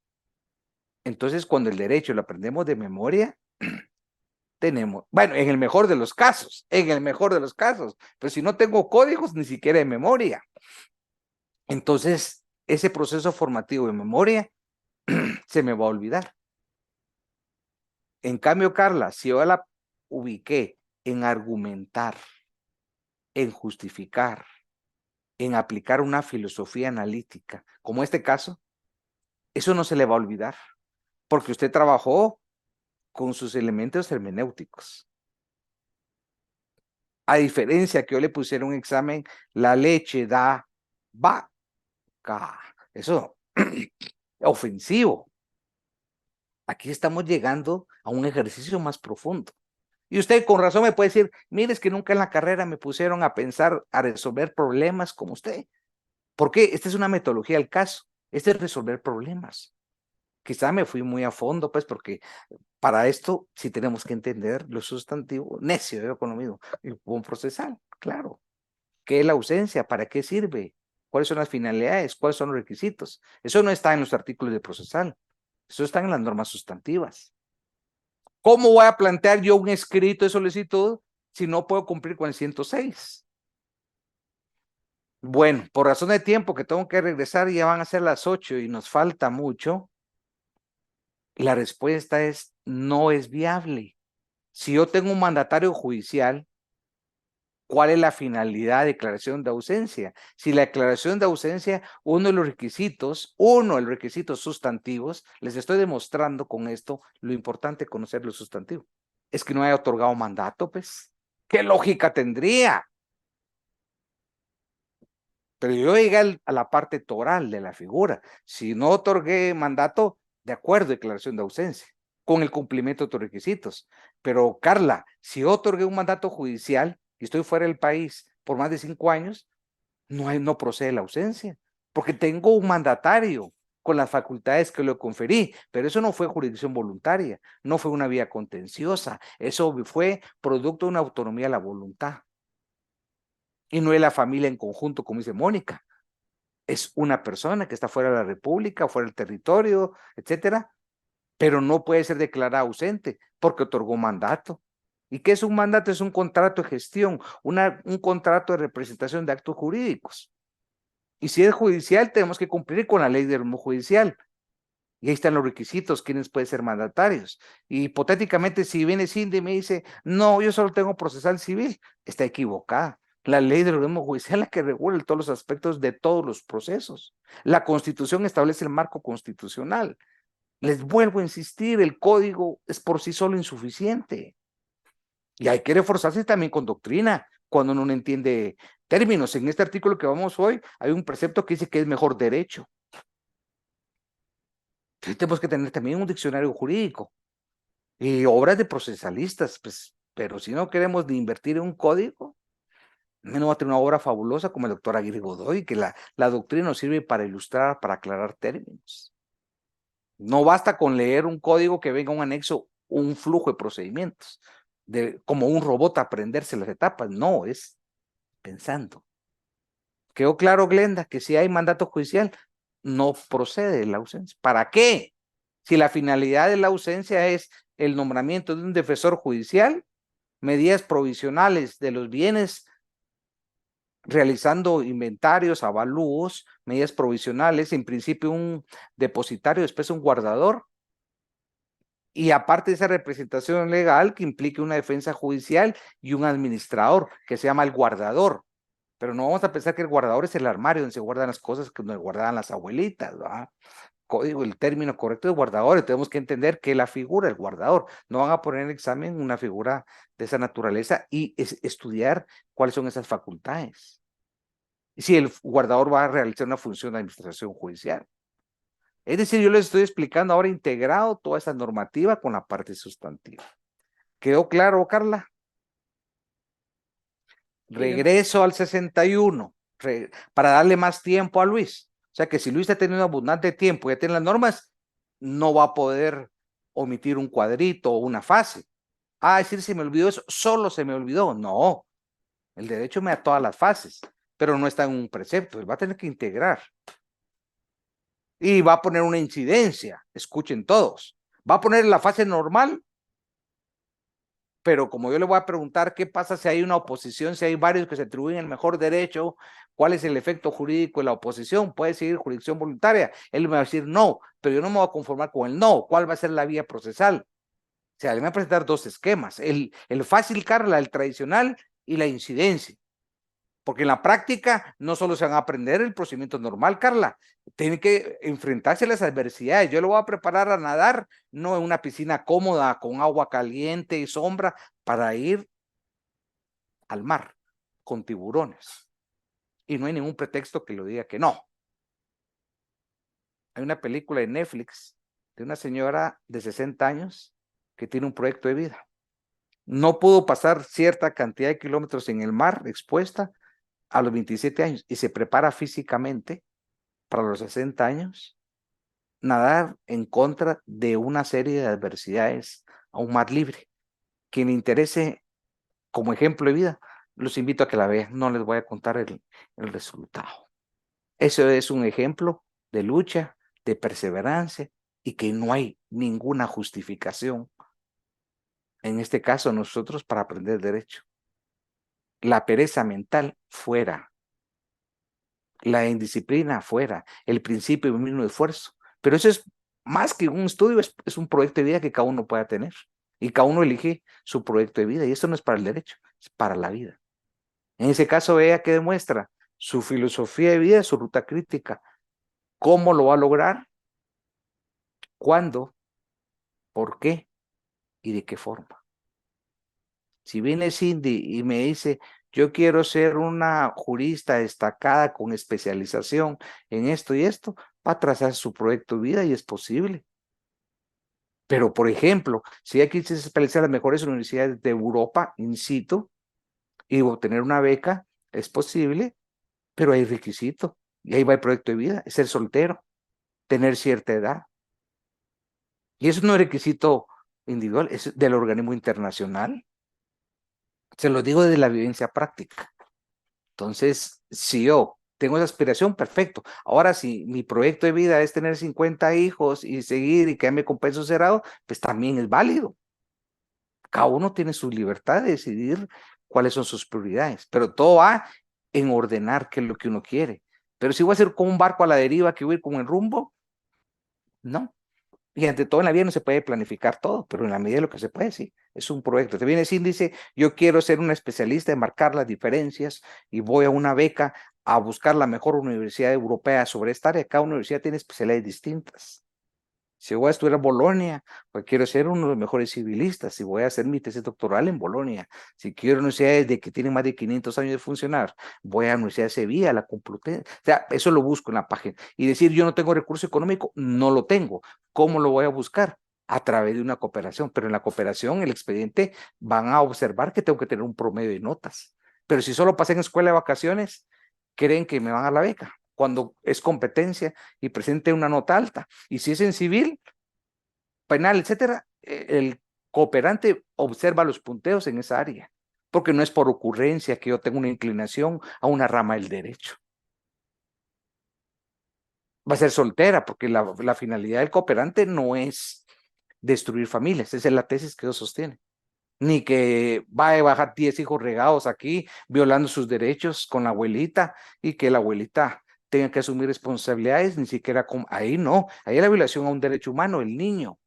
Entonces, cuando el derecho lo aprendemos de memoria, tenemos, bueno, en el mejor de los casos, pero si no tengo códigos, ni siquiera de memoria. Entonces, ese proceso formativo de memoria se me va a olvidar. En cambio, Carla, si yo la ubiqué en argumentar, en justificar, en aplicar una filosofía analítica, como este caso, eso no se le va a olvidar, porque usted trabajó con sus elementos hermenéuticos. A diferencia que yo le pusiera un examen, la leche da vaca. Eso ofensivo. Aquí estamos llegando a un ejercicio más profundo. Y usted con razón me puede decir, mire, es que nunca en la carrera me pusieron a pensar, a resolver problemas como usted. ¿Por qué? Esta es una metodología del caso. Este es resolver problemas. Quizá me fui muy a fondo, pues, porque para esto sí tenemos que entender lo sustantivo, necio, yo con lo mismo, el buen procesal, claro. ¿Qué es la ausencia? ¿Para qué sirve? ¿Cuáles son las finalidades? ¿Cuáles son los requisitos? Eso no está en los artículos de procesal. Eso está en las normas sustantivas. ¿Cómo voy a plantear yo un escrito de solicitud si no puedo cumplir con el 106? Bueno, por razón de tiempo que tengo que regresar, ya van a ser las 8 y nos falta mucho. La respuesta es, no es viable. Si yo tengo un mandatario judicial, ¿cuál es la finalidad de declaración de ausencia? Si la declaración de ausencia, uno de los requisitos sustantivos, les estoy demostrando con esto lo importante de conocer lo sustantivo, es que no haya otorgado mandato, pues. ¿Qué lógica tendría? Pero yo llegué a la parte toral de la figura. Si no otorgué mandato, de acuerdo, declaración de ausencia, con el cumplimiento de tus requisitos. Pero, Carla, si yo otorgué un mandato judicial y estoy fuera del país por más de 5 años, no procede la ausencia, porque tengo un mandatario con las facultades que le conferí, pero eso no fue jurisdicción voluntaria, no fue una vía contenciosa, eso fue producto de una autonomía a la voluntad. Y no es la familia en conjunto, como dice Mónica. Es una persona que está fuera de la república, fuera del territorio, etcétera, pero no puede ser declarada ausente porque otorgó mandato. ¿Y qué es un mandato? Es un contrato de gestión, un contrato de representación de actos jurídicos. Y si es judicial, tenemos que cumplir con la ley del ritmo judicial. Y ahí están los requisitos, quiénes pueden ser mandatarios. Y hipotéticamente, si viene Cindy y me dice, no, yo solo tengo procesal civil, está equivocada. La ley del organismo judicial es la que regula todos los aspectos de todos los procesos. La Constitución establece el marco constitucional. Les vuelvo a insistir, el código es por sí solo insuficiente. Y hay que reforzarse también con doctrina, cuando uno no entiende términos. En este artículo que vamos hoy, hay un precepto que dice que es mejor derecho. Entonces tenemos que tener también un diccionario jurídico y obras de procesalistas, pues, pero si no queremos de invertir en un código, menos va a tener una obra fabulosa como el doctor Aguirre Godoy, que la doctrina nos sirve para ilustrar, para aclarar términos. No basta con leer un código que venga un anexo, un flujo de procedimientos, como un robot aprenderse las etapas, no, es pensando. ¿Quedó claro, Glenda, que si hay mandato judicial, no procede la ausencia? ¿Para qué? Si la finalidad de la ausencia es el nombramiento de un defensor judicial, medidas provisionales de los bienes, realizando inventarios, avalúos, medidas provisionales, en principio un depositario, después un guardador, y aparte de esa representación legal que implique una defensa judicial y un administrador, que se llama el guardador. Pero no vamos a pensar que el guardador es el armario donde se guardan las cosas que nos guardaban las abuelitas, ¿verdad? Código, el término correcto de guardador, tenemos que entender que la figura del guardador, no van a poner en examen una figura de esa naturaleza y estudiar cuáles son esas facultades. Y si el guardador va a realizar una función de administración judicial. Es decir, yo les estoy explicando ahora integrado toda esa normativa con la parte sustantiva. ¿Quedó claro, Carla? Regreso al 61, para darle más tiempo a Luis. O sea que si Luis ha tenido abundante tiempo y ya tiene las normas, no va a poder omitir un cuadrito o una fase. Decir, se me olvidó eso, solo se me olvidó. No, el derecho me da todas las fases, pero no está en un precepto, él va a tener que integrar. Y va a poner una incidencia, escuchen todos. Va a poner la fase normal, pero como yo le voy a preguntar qué pasa si hay una oposición, si hay varios que se atribuyen el mejor derecho, cuál es el efecto jurídico de la oposición, puede seguir jurisdicción voluntaria, él me va a decir no, pero yo no me voy a conformar con el no, ¿cuál va a ser la vía procesal? O sea, le voy a presentar dos esquemas, el fácil, Carla, el tradicional y la incidencia. Porque en la práctica no solo se van a aprender el procedimiento normal, Carla, tienen que enfrentarse a las adversidades. Yo lo voy a preparar a nadar, no en una piscina cómoda con agua caliente y sombra, para ir al mar con tiburones. Y no hay ningún pretexto que lo diga que no. Hay una película de Netflix de una señora de 60 años que tiene un proyecto de vida. no pudo pasar cierta cantidad de kilómetros en el mar expuesta a los 27 años y se prepara físicamente para los 60 años, nadar en contra de una serie de adversidades a un mar libre. Quien le interese como ejemplo de vida, los invito a que la vean, no les voy a contar el resultado. Eso es un ejemplo de lucha, de perseverancia y que no hay ninguna justificación, en este caso nosotros, para aprender derecho. La pereza mental fuera, la indisciplina fuera, el principio del mismo esfuerzo. Pero eso es más que un estudio, es un proyecto de vida que cada uno pueda tener. Y cada uno elige su proyecto de vida. Y esto no es para el derecho, es para la vida. En ese caso, vea que demuestra su filosofía de vida, su ruta crítica. ¿Cómo lo va a lograr? ¿Cuándo? ¿Por qué? ¿Y de qué forma? Si viene Cindy y me dice, yo quiero ser una jurista destacada con especialización en esto y esto, va a trazar su proyecto de vida y es posible. Pero, por ejemplo, si ella quise especializar en las mejores universidades de Europa, in situ, y obtener una beca, es posible, pero hay requisito. Y ahí va el proyecto de vida, es ser soltero, tener cierta edad. Y eso no es requisito individual, es del organismo internacional. Se lo digo desde la vivencia práctica. Entonces, si yo tengo esa aspiración, perfecto. Ahora, si mi proyecto de vida es tener 50 hijos y seguir y quedarme con peso cerrado, pues también es válido. Cada uno tiene su libertad de decidir cuáles son sus prioridades, pero todo va en ordenar qué es lo que uno quiere. Pero si voy a ser como un barco a la deriva que voy a ir con el rumbo, no. Y ante todo en la vida no se puede planificar todo, pero en la medida de lo que se puede, sí. Es un proyecto. Te viene sin dice, yo quiero ser un especialista en marcar las diferencias y voy a una beca a buscar la mejor universidad europea sobre esta área. Cada universidad tiene especialidades distintas. Si voy a estudiar en Bolonia, pues quiero ser uno de los mejores civilistas. Si voy a hacer mi tesis doctoral en Bolonia, si quiero universidades de que tienen más de 500 años de funcionar, voy a la Universidad de Sevilla, a la Complutense. O sea, eso lo busco en la página. Y decir, yo no tengo recurso económico, no lo tengo. ¿Cómo lo voy a buscar? A través de una cooperación. Pero en la cooperación, el expediente van a observar que tengo que tener un promedio de notas. Pero si solo pasé en escuela de vacaciones, creen que me van a dar la beca cuando es competencia y presente una nota alta. Y si es en civil, penal, etcétera, el cooperante observa los punteos en esa área, porque no es por ocurrencia que yo tengo una inclinación a una rama del derecho. Va a ser soltera, porque la finalidad del cooperante no es destruir familias, esa es la tesis que ellos sostienen. Ni que va a bajar 10 hijos regados aquí, violando sus derechos con la abuelita, y que la abuelita tenga que asumir responsabilidades, ni siquiera ahí no, ahí es la violación a un derecho humano, el niño.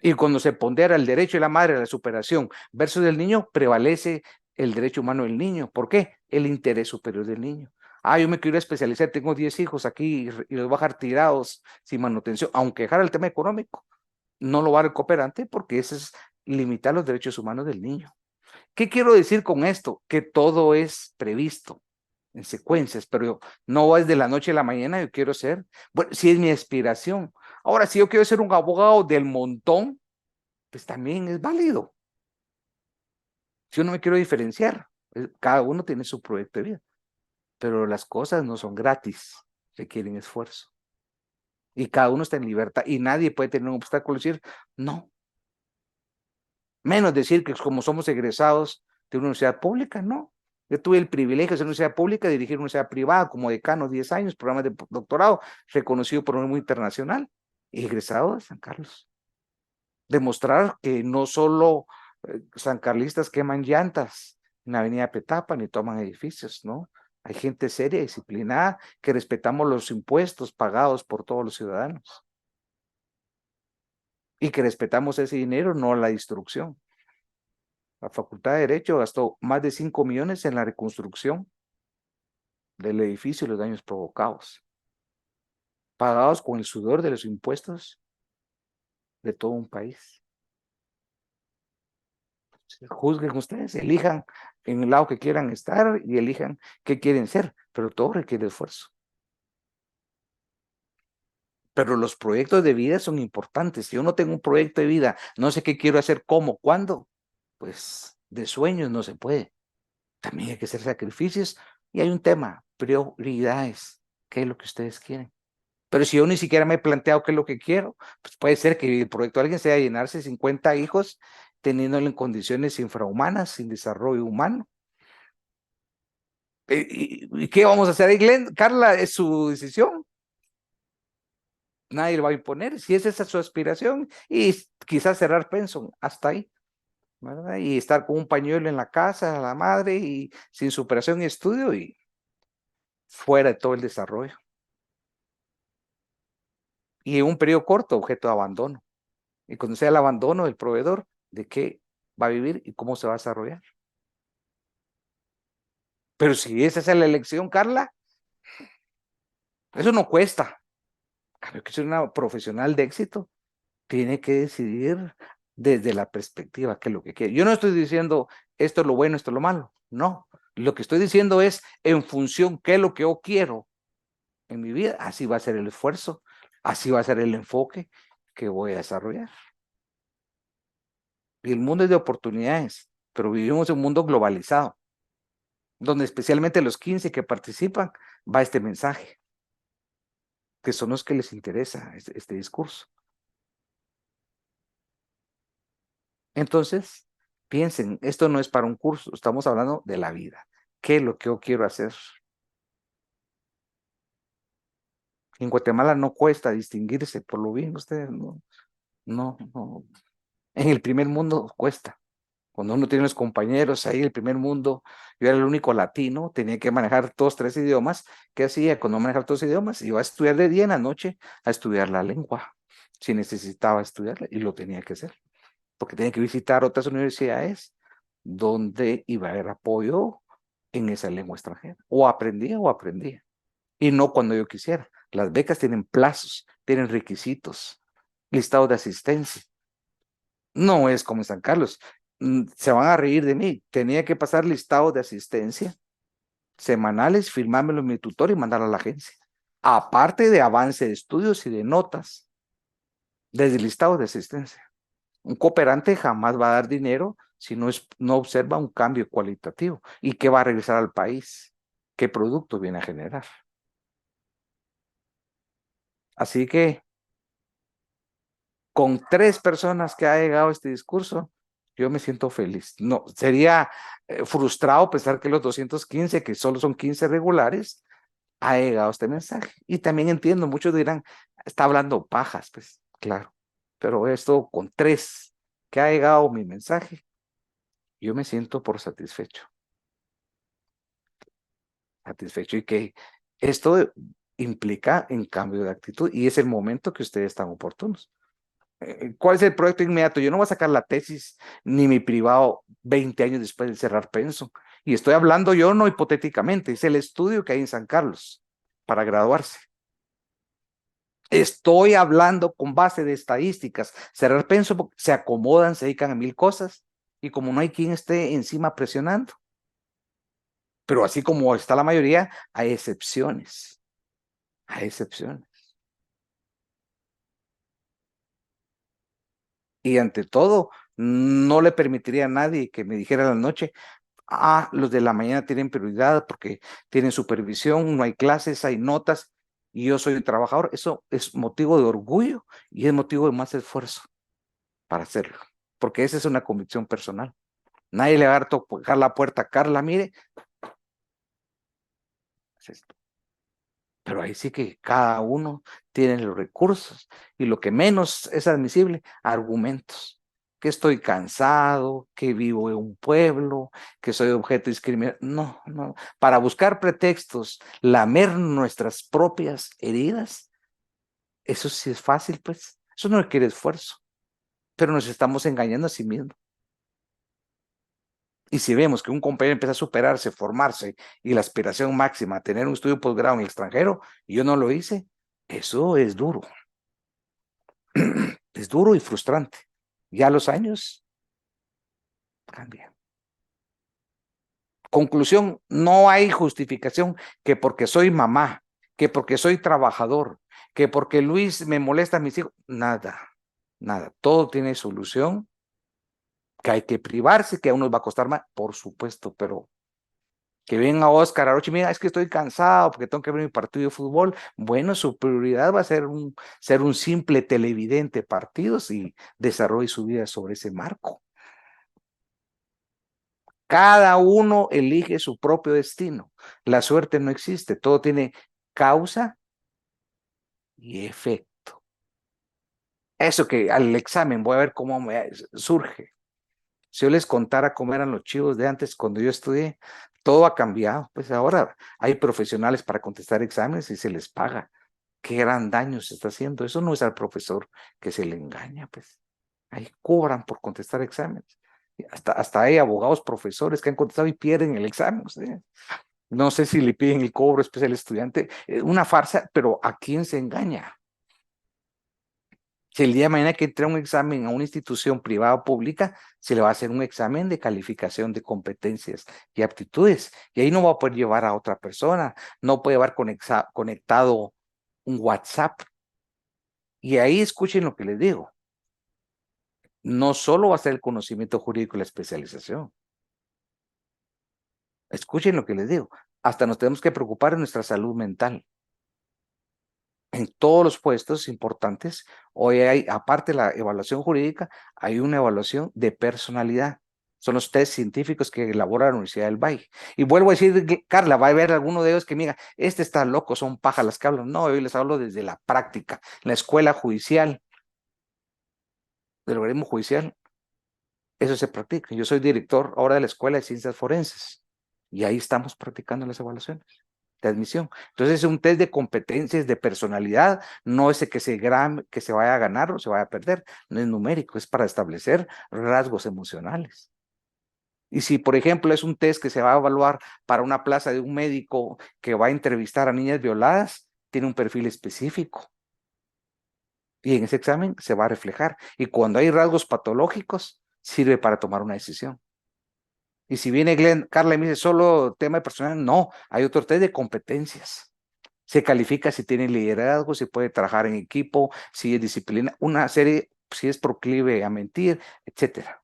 Y cuando se pondera el derecho de la madre a la superación versus del niño, prevalece el derecho humano del niño. ¿Por qué? El interés superior del niño. Yo me quiero especializar, tengo 10 hijos aquí y los voy a dejar tirados sin manutención, aunque dejar el tema económico. No lo va a dar el cooperante porque ese es limitar los derechos humanos del niño. ¿Qué quiero decir con esto? Que todo es previsto en secuencias, pero no es de la noche a la mañana. Yo quiero ser, bueno, si es mi aspiración. Ahora, si yo quiero ser un abogado del montón, pues también es válido. Si yo no me quiero diferenciar, cada uno tiene su proyecto de vida, pero las cosas no son gratis, requieren esfuerzo. Y cada uno está en libertad y nadie puede tener un obstáculo y decir, no. Menos decir que como somos egresados de una universidad pública, no. Yo tuve el privilegio de ser una universidad pública, dirigir una universidad privada como decano 10 años, programas de doctorado, reconocido por un organismo internacional, y egresado de San Carlos. Demostrar que no solo sancarlistas queman llantas en la avenida Petapa ni toman edificios, ¿no? Hay gente seria, disciplinada, que respetamos los impuestos pagados por todos los ciudadanos. Y que respetamos ese dinero, no la destrucción. La Facultad de Derecho gastó más de 5 millones en la reconstrucción del edificio y los daños provocados, pagados con el sudor de los impuestos de todo un país. Juzguen ustedes, elijan en el lado que quieran estar y elijan qué quieren ser, pero todo requiere esfuerzo. Pero los proyectos de vida son importantes. Si yo no tengo un proyecto de vida, no sé qué quiero hacer, cómo, cuándo, pues de sueños no se puede. También hay que hacer sacrificios y hay un tema, prioridades. ¿Qué es lo que ustedes quieren? Pero si yo ni siquiera me he planteado qué es lo que quiero, pues puede ser que el proyecto de alguien sea llenarse 50 hijos teniéndolo en condiciones infrahumanas, sin desarrollo humano. ¿Y qué vamos a hacer ahí, Glenn? Carla, es su decisión. Nadie le va a imponer. Si esa es su aspiración, y quizás cerrar Penson, hasta ahí, ¿verdad? Y estar con un pañuelo en la casa, la madre, y sin superación y estudio, y fuera de todo el desarrollo. Y en un periodo corto, objeto de abandono. Y cuando sea el abandono del proveedor, ¿de qué va a vivir y cómo se va a desarrollar? Pero si esa es la elección, Carla, eso no cuesta. Creo que es una profesional de éxito. Tiene que decidir desde la perspectiva que es lo que quiere. Yo no estoy diciendo esto es lo bueno, esto es lo malo. No. Lo que estoy diciendo es en función qué es lo que yo quiero en mi vida. Así va a ser el esfuerzo, así va a ser el enfoque que voy a desarrollar. Y el mundo es de oportunidades, pero vivimos en un mundo globalizado, donde especialmente los 15 que participan va este mensaje, que son los que les interesa este discurso. Entonces, piensen, esto no es para un curso, estamos hablando de la vida. ¿Qué es lo que yo quiero hacer? En Guatemala no cuesta distinguirse, por lo bien ustedes, no. En el primer mundo cuesta. Cuando uno tiene los compañeros ahí, el primer mundo, yo era el único latino, tenía que manejar 2, 3 idiomas. ¿Qué hacía cuando manejaba 2 idiomas? Iba a estudiar de día, en la noche, a estudiar la lengua, si necesitaba estudiarla, y lo tenía que hacer, porque tenía que visitar otras universidades donde iba a haber apoyo en esa lengua extranjera. O aprendía, y no cuando yo quisiera. Las becas tienen plazos, tienen requisitos, listados de asistencia. No es como en San Carlos. Se van a reír de mí. Tenía que pasar listados de asistencia semanales, firmármelo en mi tutor y mandar a la agencia. Aparte de avance de estudios y de notas, desde el listado de asistencia. Un cooperante jamás va a dar dinero si no observa un cambio cualitativo. ¿Y qué va a regresar al país? ¿Qué producto viene a generar? Así que, con 3 personas que ha llegado a este discurso, yo me siento feliz. No, sería frustrado pensar que los 215, que solo son 15 regulares, ha llegado este mensaje. Y también entiendo, muchos dirán, está hablando pajas, pues, claro. Pero esto con 3 que ha llegado mi mensaje, yo me siento por satisfecho. Y que esto implica en cambio de actitud y es el momento que ustedes están oportunos. ¿Cuál es el proyecto inmediato? Yo no voy a sacar la tesis ni mi privado 20 años después de cerrar Penson. Y estoy hablando yo no hipotéticamente, es el estudio que hay en San Carlos para graduarse. Estoy hablando con base de estadísticas. Cerrar Penson, se acomodan, se dedican a 1000 cosas y como no hay quien esté encima presionando. Pero así como está la mayoría, hay excepciones. Hay excepciones. Y ante todo, no le permitiría a nadie que me dijera en la noche, los de la mañana tienen prioridad porque tienen supervisión, no hay clases, hay notas, y yo soy un trabajador. Eso es motivo de orgullo y es motivo de más esfuerzo para hacerlo, porque esa es una convicción personal. Nadie le va a tocar la puerta a Carla, mire, es esto. Pero ahí sí que cada uno tiene los recursos y lo que menos es admisible, argumentos. Que estoy cansado, que vivo en un pueblo, que soy objeto de discriminación. No, no. Para buscar pretextos, lamer nuestras propias heridas, eso sí es fácil, pues. Eso no requiere esfuerzo, pero nos estamos engañando a sí mismos. Y si vemos que un compañero empieza a superarse, formarse y la aspiración máxima, tener un estudio posgrado en el extranjero, y yo no lo hice, eso es duro. Es duro y frustrante. Ya los años cambian. Conclusión, no hay justificación que porque soy mamá, que porque soy trabajador, que porque Luis me molesta a mis hijos, nada, nada. Todo tiene solución Que hay que privarse, que a uno va a costar más, por supuesto, pero que venga Oscar Aroche, mira, es que estoy cansado porque tengo que ver mi partido de fútbol. Bueno, su prioridad va a ser un simple televidente de partidos y desarrolle su vida sobre ese marco. Cada uno elige su propio destino. La suerte no existe, todo tiene causa y efecto. Eso que al examen voy a ver cómo me surge. Si yo les contara cómo eran los chivos de antes cuando yo estudié, todo ha cambiado. Pues ahora hay profesionales para contestar exámenes y se les paga. Qué gran daño se está haciendo. Eso no es al profesor que se le engaña, pues. Ahí cobran por contestar exámenes. Hasta hay abogados profesores que han contestado y pierden el examen. No sé si le piden el cobro especial al estudiante. Una farsa, pero ¿a quién se engaña? Si el día de mañana que entra un examen a una institución privada o pública, se le va a hacer un examen de calificación de competencias y aptitudes. Y ahí no va a poder llevar a otra persona, no puede llevar conectado un WhatsApp. Y ahí escuchen lo que les digo. No solo va a ser el conocimiento jurídico y la especialización. Escuchen lo que les digo. Hasta nos tenemos que preocupar en nuestra salud mental. En todos los puestos importantes, hoy hay, aparte de la evaluación jurídica, hay una evaluación de personalidad. Son los test científicos que elabora la Universidad del Valle. Y vuelvo a decir, Carla, va a haber alguno de ellos que mira, este está loco, son pajas las que hablan. No, hoy les hablo desde la práctica, la escuela judicial, del organismo judicial. Eso se practica. Yo soy director ahora de la Escuela de Ciencias Forenses y ahí estamos practicando las evaluaciones de admisión. Entonces es un test de competencias, de personalidad, no es que se vaya a ganar o se vaya a perder, no es numérico, es para establecer rasgos emocionales. Y si, por ejemplo, es un test que se va a evaluar para una plaza de un médico que va a entrevistar a niñas violadas, tiene un perfil específico. Y en ese examen se va a reflejar. Y cuando hay rasgos patológicos, sirve para tomar una decisión. Y si viene Carla y me dice solo tema de personal, no, hay otro test de competencias. Se califica si tiene liderazgo, si puede trabajar en equipo, si es disciplina, una serie, si es proclive a mentir, etcétera.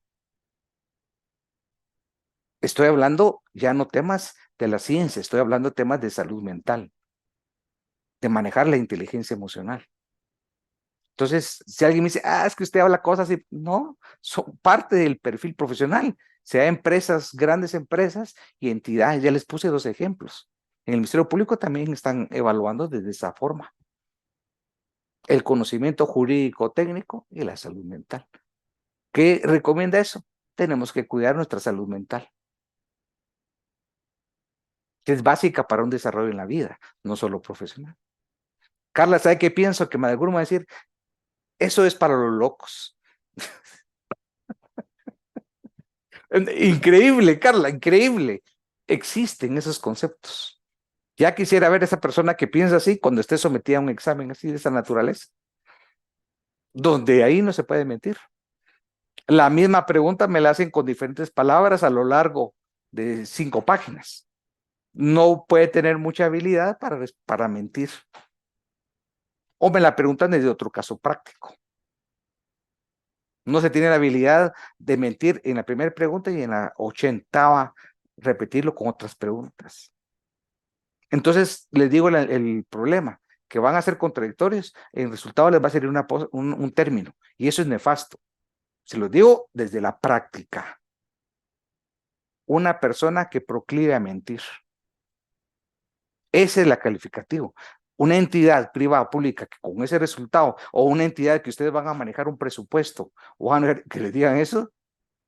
Estoy hablando ya no temas de la ciencia, estoy hablando de temas de salud mental, de manejar la inteligencia emocional. Entonces, si alguien me dice, es que usted habla cosas así, no, son parte del perfil profesional, sea empresas, grandes empresas y entidades, ya les puse 2 ejemplos. En el Ministerio Público también están evaluando desde esa forma. El conocimiento jurídico técnico y la salud mental. ¿Qué recomienda eso? Tenemos que cuidar nuestra salud mental, que es básica para un desarrollo en la vida, no solo profesional. Carla, ¿sabe qué pienso? Que Madaguro me va a decir, eso es para los locos. Increíble, Carla, increíble. Existen esos conceptos. Ya quisiera ver a esa persona que piensa así cuando esté sometida a un examen así de esa naturaleza, donde ahí no se puede mentir. La misma pregunta me la hacen con diferentes palabras a lo largo de 5 páginas. No puede tener mucha habilidad para mentir. O me la preguntan desde otro caso práctico. No se tiene la habilidad de mentir en la primera pregunta y en la 80ª repetirlo con otras preguntas. Entonces, les digo el problema, que van a ser contradictorios, el resultado les va a ser un término, y eso es nefasto. Se lo digo desde la práctica. Una persona que proclive a mentir. Ese es la calificativo. Una entidad privada o pública que con ese resultado, o una entidad que ustedes van a manejar un presupuesto, o van a que les digan eso,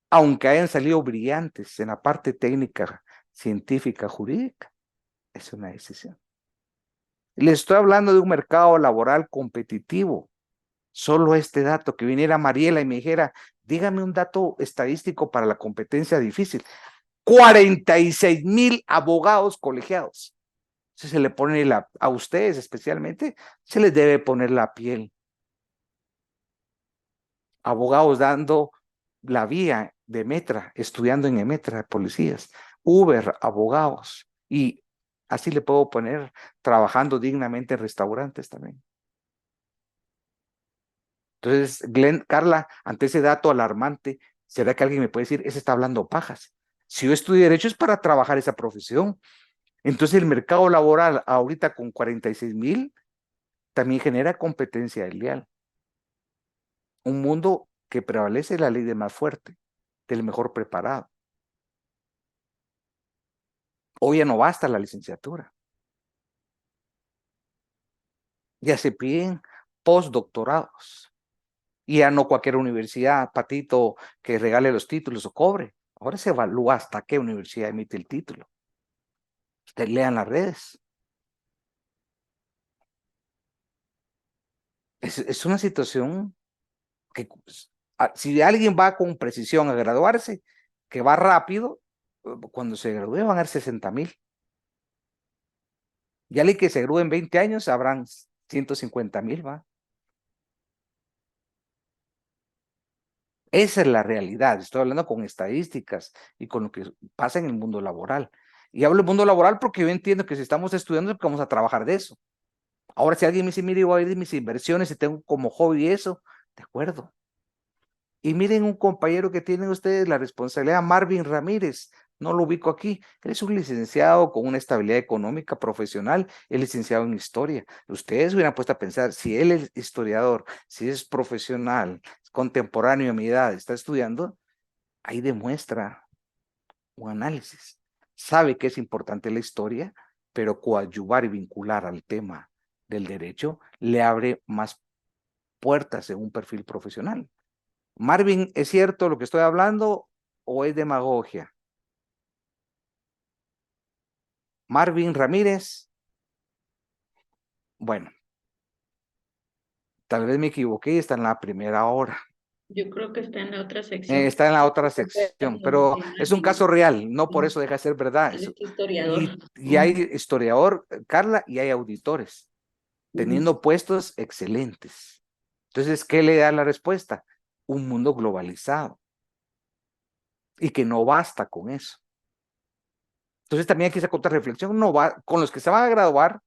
aunque hayan salido brillantes en la parte técnica, científica, jurídica, es una decisión. Les estoy hablando de un mercado laboral competitivo. Solo este dato, que viniera Mariela y me dijera, dígame un dato estadístico para la competencia difícil. 46,000 abogados colegiados. Si se le pone a ustedes especialmente, se les debe poner la piel. Abogados dando la vía de Metra, estudiando en Metra, policías, Uber, abogados, y así le puedo poner trabajando dignamente en restaurantes también. Entonces, Carla, ante ese dato alarmante, ¿Será que alguien me puede decir, ese está hablando pajas? Si yo estudio Derecho es para trabajar esa profesión. Entonces el mercado laboral ahorita con 46,000 también genera competencia desleal. Un mundo que prevalece la ley del más fuerte, del mejor preparado. Hoy ya no basta la licenciatura. Ya se piden postdoctorados. Y ya no cualquier universidad, patito, que regale los títulos o cobre. Ahora se evalúa hasta qué universidad emite el título. Ustedes lean las redes. Es una situación que si alguien va con precisión a graduarse, que va rápido, cuando se gradúe van a dar 60,000. Ya alguien que se gradúe en 20 años, habrán 150,000, ¿va? Esa es la realidad. Estoy hablando con estadísticas y con lo que pasa en el mundo laboral. Y hablo del mundo laboral porque yo entiendo que si estamos estudiando, es que vamos a trabajar de eso. Ahora, si alguien me dice, mire, voy a ir de mis inversiones y tengo como hobby eso, de acuerdo. Y miren un compañero que tienen ustedes la responsabilidad, Marvin Ramírez, no lo ubico aquí, él es un licenciado con una estabilidad económica profesional, es licenciado en historia. Ustedes hubieran puesto a pensar, si él es historiador, si es profesional, contemporáneo a mi edad, está estudiando, ahí demuestra un análisis. Sabe que es importante la historia, pero coadyuvar y vincular al tema del derecho le abre más puertas en un perfil profesional. Marvin, ¿es cierto lo que estoy hablando o es demagogia? Marvin Ramírez. Bueno, tal vez me equivoqué y está en la primera hora. Yo creo que está en la otra sección. Está en la otra sección, pero es un caso real, no por eso deja de ser verdad. Él es historiador. Y hay historiador, Carla, y hay auditores, teniendo puestos excelentes. Entonces, ¿qué le da la respuesta? Un mundo globalizado. Y que no basta con eso. Entonces, también aquí saco otra reflexión, no va, con los que se van a graduar,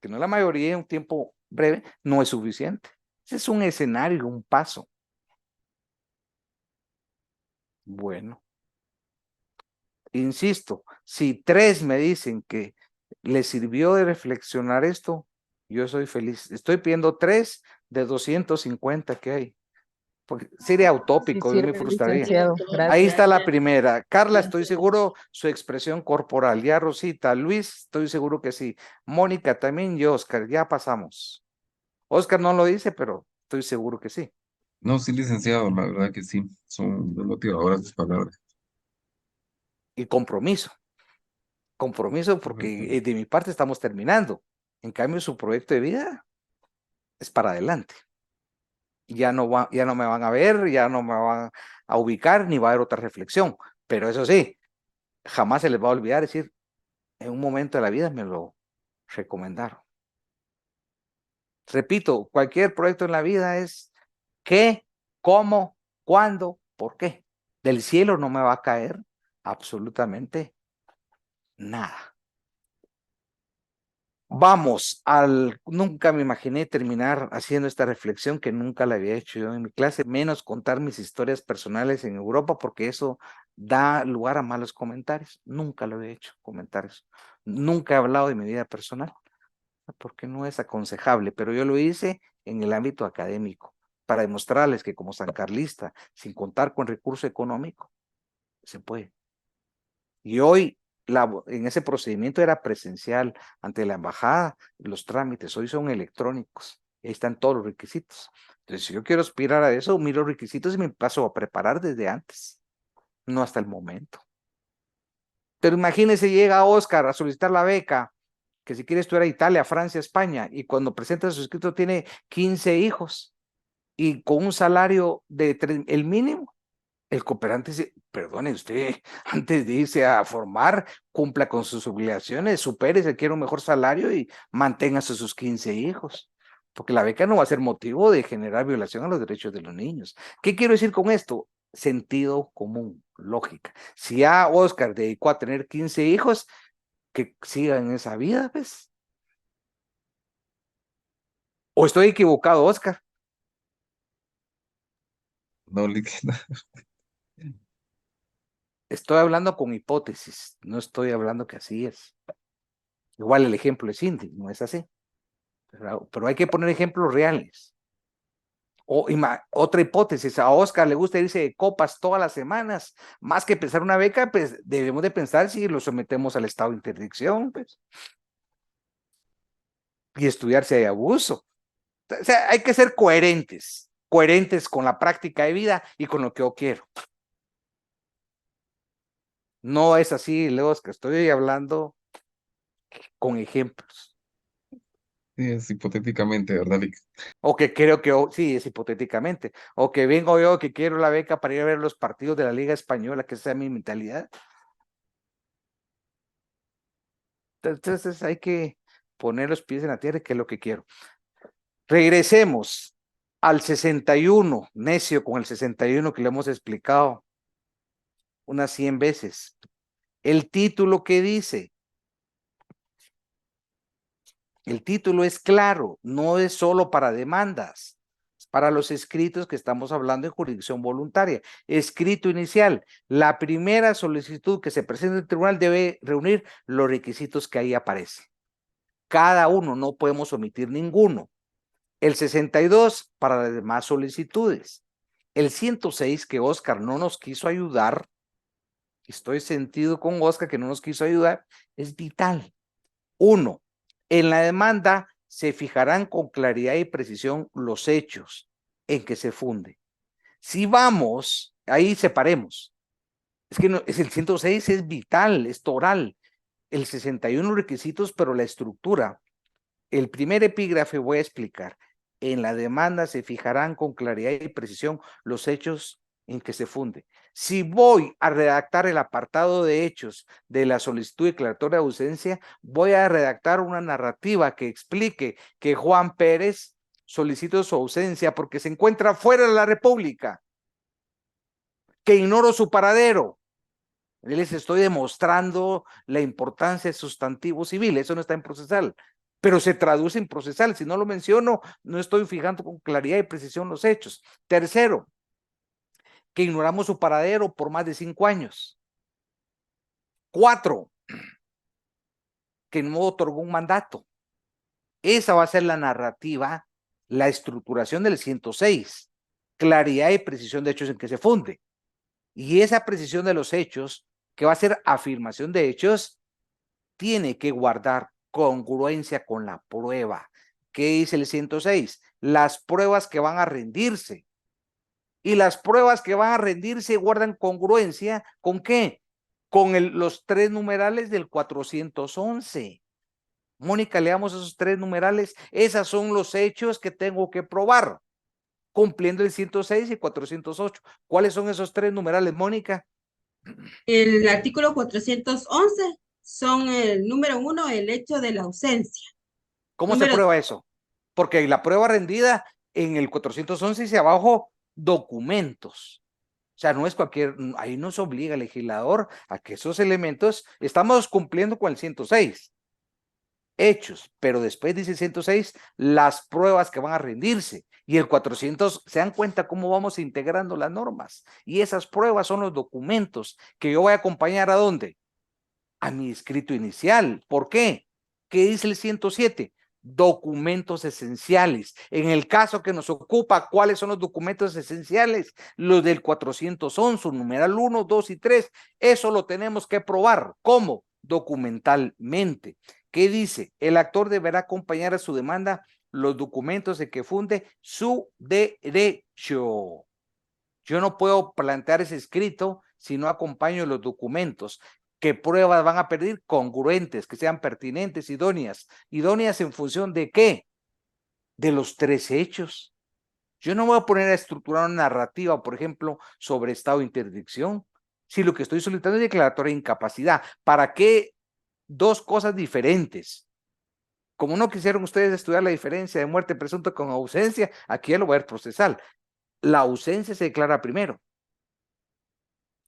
que no es la mayoría en un tiempo breve, no es suficiente. Ese es un escenario, un paso. Bueno, insisto, si 3 me dicen que les sirvió de reflexionar esto, yo soy feliz. Estoy pidiendo 3 de 250 que hay. Porque sería Sí utópico, yo me sirve, frustraría. licenciado. Ahí Gracias. está la primera. Carla, estoy Gracias. seguro su expresión corporal. Ya Rosita, Luis, estoy seguro que sí. Mónica también y Oscar, ya pasamos. Oscar no lo dice, pero estoy seguro que sí. No, sí, licenciado, la verdad que sí, son muy motivadoras sus palabras. Y compromiso. Compromiso Correcto. porque de mi parte estamos terminando. En cambio, su proyecto de vida es para adelante. Ya no me van a ver, ya no me van a ubicar, ni va a haber otra reflexión. Pero eso sí, jamás se les va a olvidar decir, en un momento de la vida me lo recomendaron. Repito, cualquier proyecto en la vida es qué, cómo, cuándo, por qué. Del cielo no me va a caer absolutamente nada. Vamos nunca me imaginé terminar haciendo esta reflexión que nunca la había hecho yo en mi clase, menos contar mis historias personales en Europa, porque eso da lugar a malos comentarios. Nunca lo había hecho, comentarios. Nunca he hablado de mi vida personal, porque no es aconsejable, pero yo lo hice en el ámbito académico, para demostrarles que como sancarlista, sin contar con recurso económico, se puede. Y hoy en ese procedimiento era presencial ante la embajada, los trámites hoy son electrónicos, ahí están todos los requisitos. Entonces, si yo quiero aspirar a eso, miro los requisitos y me paso a preparar desde antes, no hasta el momento. Pero imagínese, llega Oscar a solicitar la beca, que si quiere estudiar a Italia, Francia, España, y cuando presenta su escrito tiene 15 hijos y con un salario de el mínimo. El cooperante dice, perdone usted, antes de irse a formar, cumpla con sus obligaciones, supérese, quiere un mejor salario y manténgase sus 15 hijos. Porque la beca no va a ser motivo de generar violación a los derechos de los niños. ¿Qué quiero decir con esto? Sentido común, lógica. Si ya Oscar dedicó a tener 15 hijos, que sigan esa vida, pues. ¿O estoy equivocado, Oscar? No, Estoy hablando con hipótesis, no estoy hablando que así es. Igual el ejemplo es Cindy, no es así. Pero hay que poner ejemplos reales. Otra hipótesis, a Oscar le gusta irse de copas todas las semanas, más que pensar una beca, pues debemos de pensar si lo sometemos al estado de interdicción, pues, y estudiar si hay abuso. O sea, hay que ser coherentes con la práctica de vida y con lo que yo quiero. No es así, Leo, que estoy hablando con ejemplos. Sí, es hipotéticamente, ¿verdad, Lick? O que creo que, sí, es hipotéticamente, o que vengo yo que quiero la beca para ir a ver los partidos de la Liga Española, que esa es mi mentalidad. Entonces hay que poner los pies en la tierra, que es lo que quiero. Regresemos al 61, necio con el 61 que le hemos explicado unas 100 veces. El título que dice, el título es claro, no es solo para demandas, es para los escritos que estamos hablando en jurisdicción voluntaria. Escrito inicial, la primera solicitud que se presenta en el tribunal debe reunir los requisitos que ahí aparecen. Cada uno, no podemos omitir ninguno. El 62 para las demás solicitudes. El 106 que Oscar no nos quiso ayudar, estoy sentido con Oscar que no nos quiso ayudar, es vital. 1. En la demanda se fijarán con claridad y precisión los hechos en que se funde. Si vamos, ahí separemos. Es que no, el 106 es vital, es toral. El 61 requisitos, pero la estructura. El primer epígrafe voy a explicar. En la demanda se fijarán con claridad y precisión los hechos en que se funde. Si voy a redactar el apartado de hechos de la solicitud declaratoria de ausencia, voy a redactar una narrativa que explique que Juan Pérez solicitó su ausencia porque se encuentra fuera de la República, que ignoro su paradero. Les estoy demostrando la importancia de sustantivo civil, eso no está en procesal, pero se traduce en procesal. Si no lo menciono, no estoy fijando con claridad y precisión los hechos. Tercero, que ignoramos su paradero por más de 5 años. 4, que no otorgó un mandato. Esa va a ser la narrativa, la estructuración del 106. Claridad y precisión de hechos en que se funde. Y esa precisión de los hechos, que va a ser afirmación de hechos, tiene que guardar congruencia con la prueba. ¿Qué dice el 106? Las pruebas que van a rendirse. Y las pruebas que van a rendirse guardan congruencia ¿con qué? Con los 3 numerales del 411. Mónica, leamos esos 3 numerales. Esos son los hechos que tengo que probar, cumpliendo el 106 y 408. ¿Cuáles son esos 3 numerales, Mónica? El artículo 411 son el número 1, el hecho de la ausencia. ¿Cómo se prueba eso? Porque la prueba rendida en el 411 dice abajo documentos. O sea, no es cualquier, ahí nos obliga el legislador a que esos elementos, estamos cumpliendo con el 106. Hechos, pero después dice 106, las pruebas que van a rendirse. Y el 400, se dan cuenta cómo vamos integrando las normas. Y esas pruebas son los documentos que yo voy a acompañar ¿a dónde? A mi escrito inicial. ¿Por qué? ¿Qué dice el 107? Documentos esenciales. En el caso que nos ocupa, ¿cuáles son los documentos esenciales? Los del 411, numeral 1, 2 y 3. Eso lo tenemos que probar. ¿Cómo? Documentalmente. ¿Qué dice? El actor deberá acompañar a su demanda los documentos de que funde su derecho. Yo no puedo plantear ese escrito si no acompaño los documentos. ¿Qué pruebas van a pedir? Congruentes, que sean pertinentes, idóneas. ¿Idóneas en función de qué? De los 3 hechos. Yo no voy a poner a estructurar una narrativa, por ejemplo, sobre estado de interdicción, si lo que estoy solicitando es declaratoria de incapacidad. ¿Para qué? 2 cosas diferentes. Como no quisieron ustedes estudiar la diferencia de muerte presunta con ausencia, aquí ya lo voy a ver procesal. La ausencia se declara primero.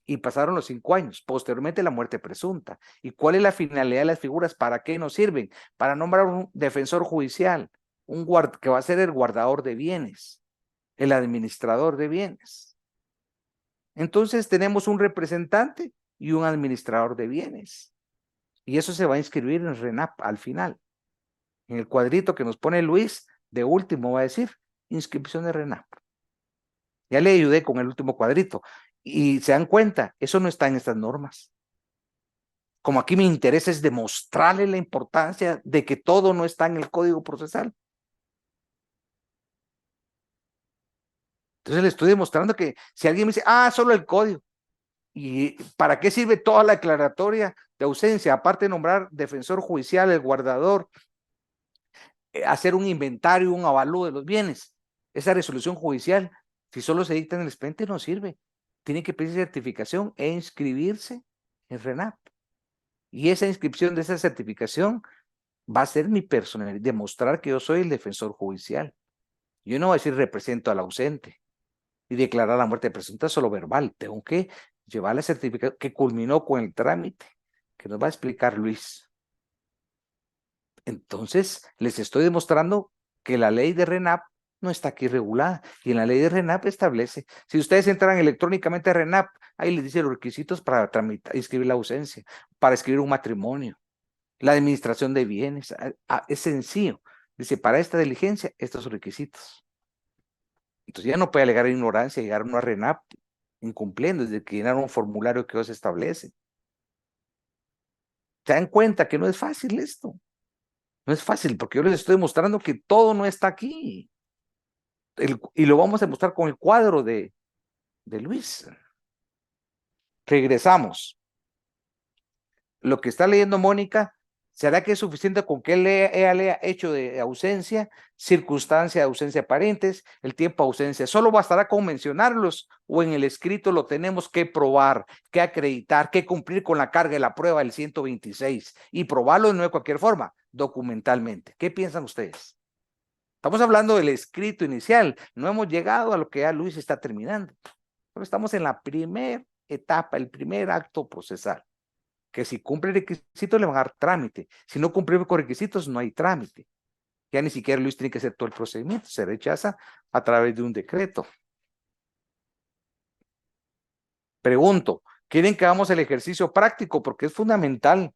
Y pasaron los 5 años, posteriormente la muerte presunta. ¿Y cuál es la finalidad de las figuras? ¿Para qué nos sirven? Para nombrar un defensor judicial, que va a ser el guardador de bienes, el administrador de bienes. Entonces tenemos un representante y un administrador de bienes. Y eso se va a inscribir en RENAP al final. En el cuadrito que nos pone Luis, de último va a decir inscripción de RENAP. Ya le ayudé con el último cuadrito. Y se dan cuenta, eso no está en estas normas. Como aquí mi interés es demostrarle la importancia de que todo no está en el Código Procesal. Entonces le estoy demostrando que si alguien me dice, solo el código. ¿Y para qué sirve toda la declaratoria de ausencia? Aparte de nombrar defensor judicial, el guardador, hacer un inventario, un avalúo de los bienes. Esa resolución judicial, si solo se dicta en el expediente, no sirve. Tiene que pedir certificación e inscribirse en RENAP. Y esa inscripción de esa certificación va a ser mi personalidad, demostrar que yo soy el defensor judicial. Yo no voy a decir represento al ausente y declarar la muerte presunta solo verbal. Tengo que llevar la certificación que culminó con el trámite, que nos va a explicar Luis. Entonces, les estoy demostrando que la ley de RENAP no está aquí regulada. Y en la ley de RENAP establece, si ustedes entran electrónicamente a RENAP, ahí les dice los requisitos para tramitar, inscribir la ausencia, para escribir un matrimonio, la administración de bienes. Es sencillo. Dice, para esta diligencia, estos son requisitos. Entonces ya no puede alegar ignorancia y llegar uno a RENAP incumpliendo, desde que llenaron un formulario que ellos establecen. Se dan cuenta que no es fácil esto. No es fácil, porque yo les estoy demostrando que todo no está aquí. Y lo vamos a demostrar con el cuadro de Luis. Regresamos. Lo que está leyendo Mónica, ¿será que es suficiente con que ella lea hecho de ausencia, circunstancia de ausencia de parientes, el tiempo de ausencia? ¿Solo bastará con mencionarlos o en el escrito lo tenemos que probar, que acreditar, que cumplir con la carga de la prueba del 126 y probarlo no de cualquier forma, documentalmente? ¿Qué piensan ustedes? Estamos hablando del escrito inicial, no hemos llegado a lo que ya Luis está terminando, pero estamos en la primera etapa, el primer acto procesal, que si cumple requisitos le van a dar trámite, si no cumple con requisitos no hay trámite, ya ni siquiera Luis tiene que hacer todo el procedimiento, se rechaza a través de un decreto. Pregunto, ¿quieren que hagamos el ejercicio práctico? Porque es fundamental.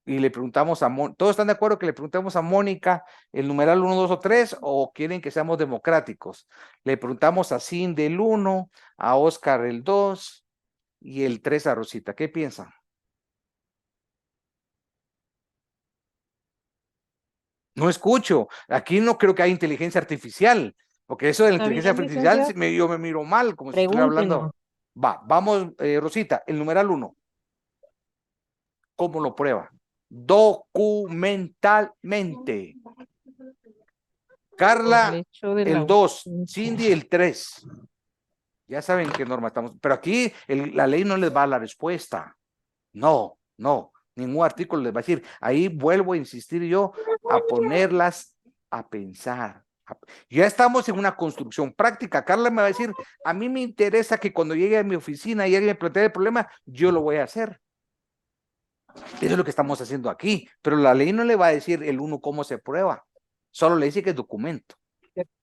Y le preguntamos a Mónica, ¿todos están de acuerdo que le preguntemos a Mónica el numeral 1, 2 o 3 o quieren que seamos democráticos? Le preguntamos a Cindy el 1, a Oscar el 2 y el 3 a Rosita. ¿Qué piensan? No escucho. Aquí no creo que haya inteligencia artificial, porque eso de la Está inteligencia bien, artificial licenciado. yo me miro mal, como si estuviera hablando. Pregúntenos. Vamos, Rosita, el numeral 1. ¿Cómo lo prueba? Documentalmente. Carla, hecho de la el 2, ausencia. Cindy, el 3. Ya saben qué norma estamos, pero aquí la ley no les va a la respuesta. No, ningún artículo les va a decir. Ahí vuelvo a insistir yo a ponerlas a pensar. Ya estamos en una construcción práctica. Carla me va a decir, a mí me interesa que cuando llegue a mi oficina y alguien me plantee el problema, yo lo voy a hacer. Eso es lo que estamos haciendo aquí, pero la ley no le va a decir el 1 cómo se prueba, solo le dice que es documento.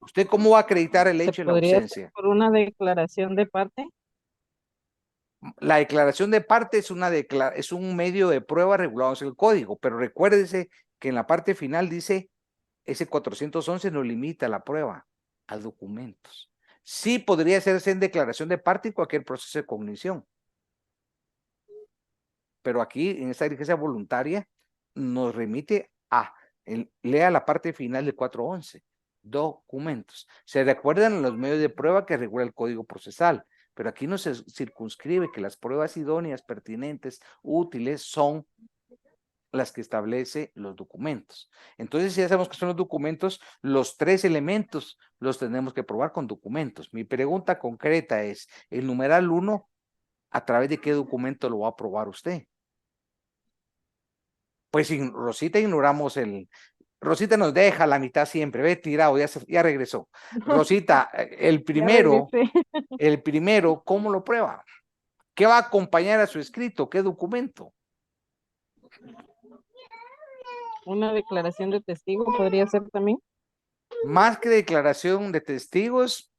¿Usted cómo va a acreditar el hecho de la ausencia? ¿Por una declaración de parte? La declaración de parte es un medio de prueba regulado en el código, pero recuérdese que en la parte final dice, ese 411 no limita la prueba a documentos. Sí podría hacerse en declaración de parte en cualquier proceso de cognición. Pero aquí, en esta diligencia voluntaria, nos remite a, lea la parte final del 411, documentos. Se recuerdan los medios de prueba que regula el Código Procesal, pero aquí no se circunscribe que las pruebas idóneas, pertinentes, útiles, son las que establece los documentos. Entonces, si ya sabemos que son los documentos, los 3 elementos los tenemos que probar con documentos. Mi pregunta concreta es, el numeral 1, ¿a través de qué documento lo va a probar usted? Pues sin Rosita ignoramos Rosita nos deja la mitad siempre, ve tirado, ya regresó. Rosita, el primero, ¿cómo lo prueba? ¿Qué va a acompañar a su escrito? ¿Qué documento? ¿Una declaración de testigo podría ser también? Más que declaración de testigos,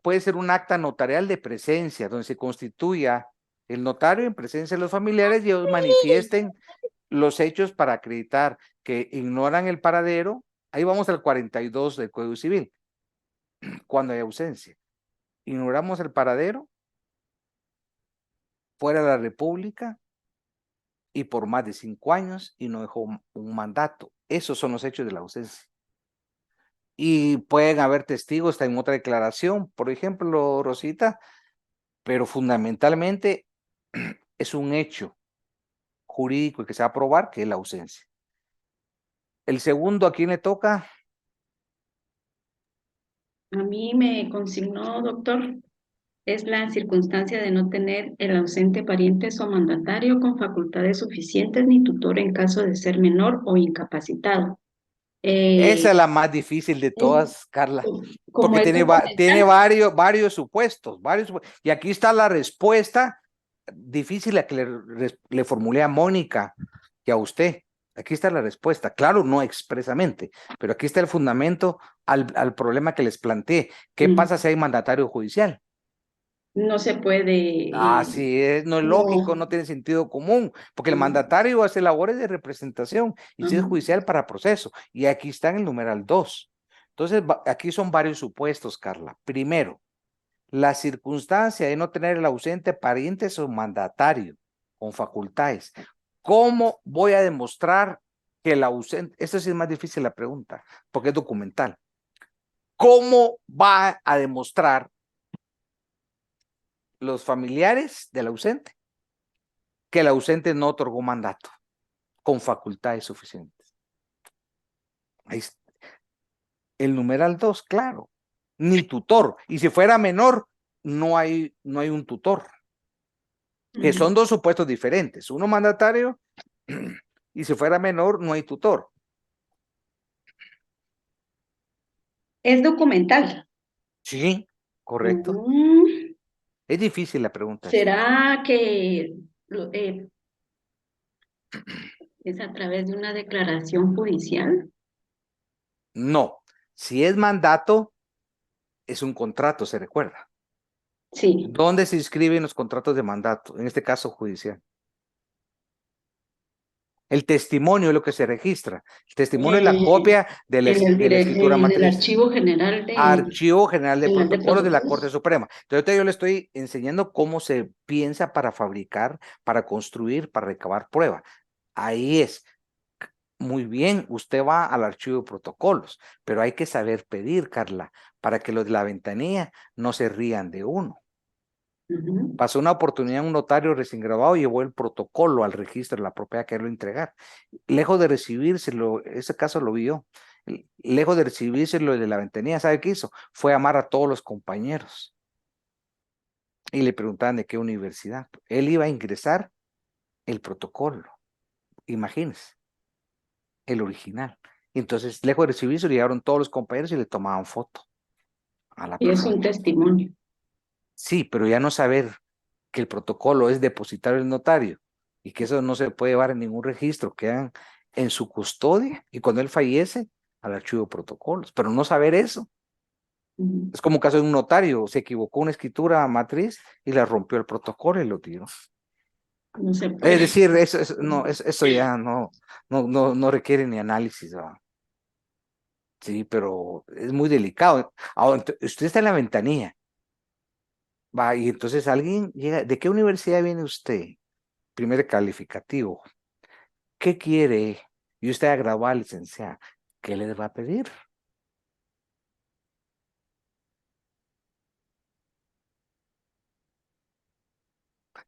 puede ser un acta notarial de presencia, donde se constituya el notario en presencia de los familiares y ellos manifiesten los hechos para acreditar que ignoran el paradero. Ahí vamos al 42 del Código Civil, cuando hay ausencia. Ignoramos el paradero fuera de la República y por más de 5 años y no dejó un mandato. Esos son los hechos de la ausencia. Y pueden haber testigos, está en otra declaración, por ejemplo, Rosita, pero fundamentalmente es un hecho jurídico que se va a probar que es la ausencia. El segundo, ¿a quién le toca? A mí me consignó, doctor, es la circunstancia de no tener el ausente parientes o mandatario con facultades suficientes ni tutor en caso de ser menor o incapacitado. Esa es la más difícil de todas, Carla, Como porque es tiene, documental, tiene varios supuestos, y aquí está la respuesta difícil a que le formulé a Mónica y a usted. Aquí está la respuesta, claro, no expresamente, pero aquí está el fundamento al problema que les planteé. ¿Qué pasa si hay mandatario judicial? no se puede. Así es, no es lógico, no tiene sentido común, porque el mandatario hace labores de representación y si es judicial para proceso. Y aquí está en el numeral 2. Entonces, aquí son varios supuestos, Carla. Primero, la circunstancia de no tener el ausente pariente o mandatario con facultades. ¿Cómo voy a demostrar que el ausente, esto sí es más difícil la pregunta, porque es documental. ¿Cómo va a demostrar los familiares del ausente que el ausente no otorgó mandato con facultades suficientes? Ahí está. El numeral 2, claro, ni tutor. Y si fuera menor, no hay un tutor. Que son dos supuestos diferentes. Uno mandatario y si fuera menor, no hay tutor. Es documental. Sí, correcto. Es difícil la pregunta. ¿Será que es a través de una declaración judicial? No, si es mandato, es un contrato, se recuerda. Sí. ¿Dónde se inscriben los contratos de mandato? En este caso judicial. El testimonio es lo que se registra. El testimonio es la copia de la escritura En el matriz. Archivo General de... Archivo General de General de Protocolos de la Protocolos. Corte Suprema. Entonces, ahorita yo le estoy enseñando cómo se piensa para fabricar, para construir, para recabar prueba. Ahí es. Muy bien, usted va al archivo de protocolos, pero hay que saber pedir, Carla, para que los de la ventanilla no se rían de uno. Pasó una oportunidad, un notario recién graduado llevó el protocolo al registro de la propiedad que lo entregar. Lejos de recibírselo, ese caso lo vio, lejos de recibírselo de la ventanilla, ¿sabe qué hizo? Fue a llamar a todos los compañeros y le preguntaban de qué universidad. Él iba a ingresar el protocolo, imagínense, el original. Entonces, lejos de recibirse, llegaron todos los compañeros y le tomaban foto a la Y es persona. un testimonio. Sí, pero ya no saber que el protocolo es depositario del notario y que eso no se puede llevar en ningún registro, quedan en su custodia y cuando él fallece, al archivo de protocolos, pero no saber eso. Es como un caso de un notario, se equivocó una escritura matriz y le rompió el protocolo y lo tiró. No se puede. Es decir, eso ya no requiere ni análisis, ¿verdad? Sí, pero es muy delicado. Ahora, usted está en la ventanilla. Va, y entonces alguien llega, ¿de qué universidad viene usted? Primer calificativo. ¿Qué quiere? Y usted ha graduado, licenciada. ¿Qué les va a pedir?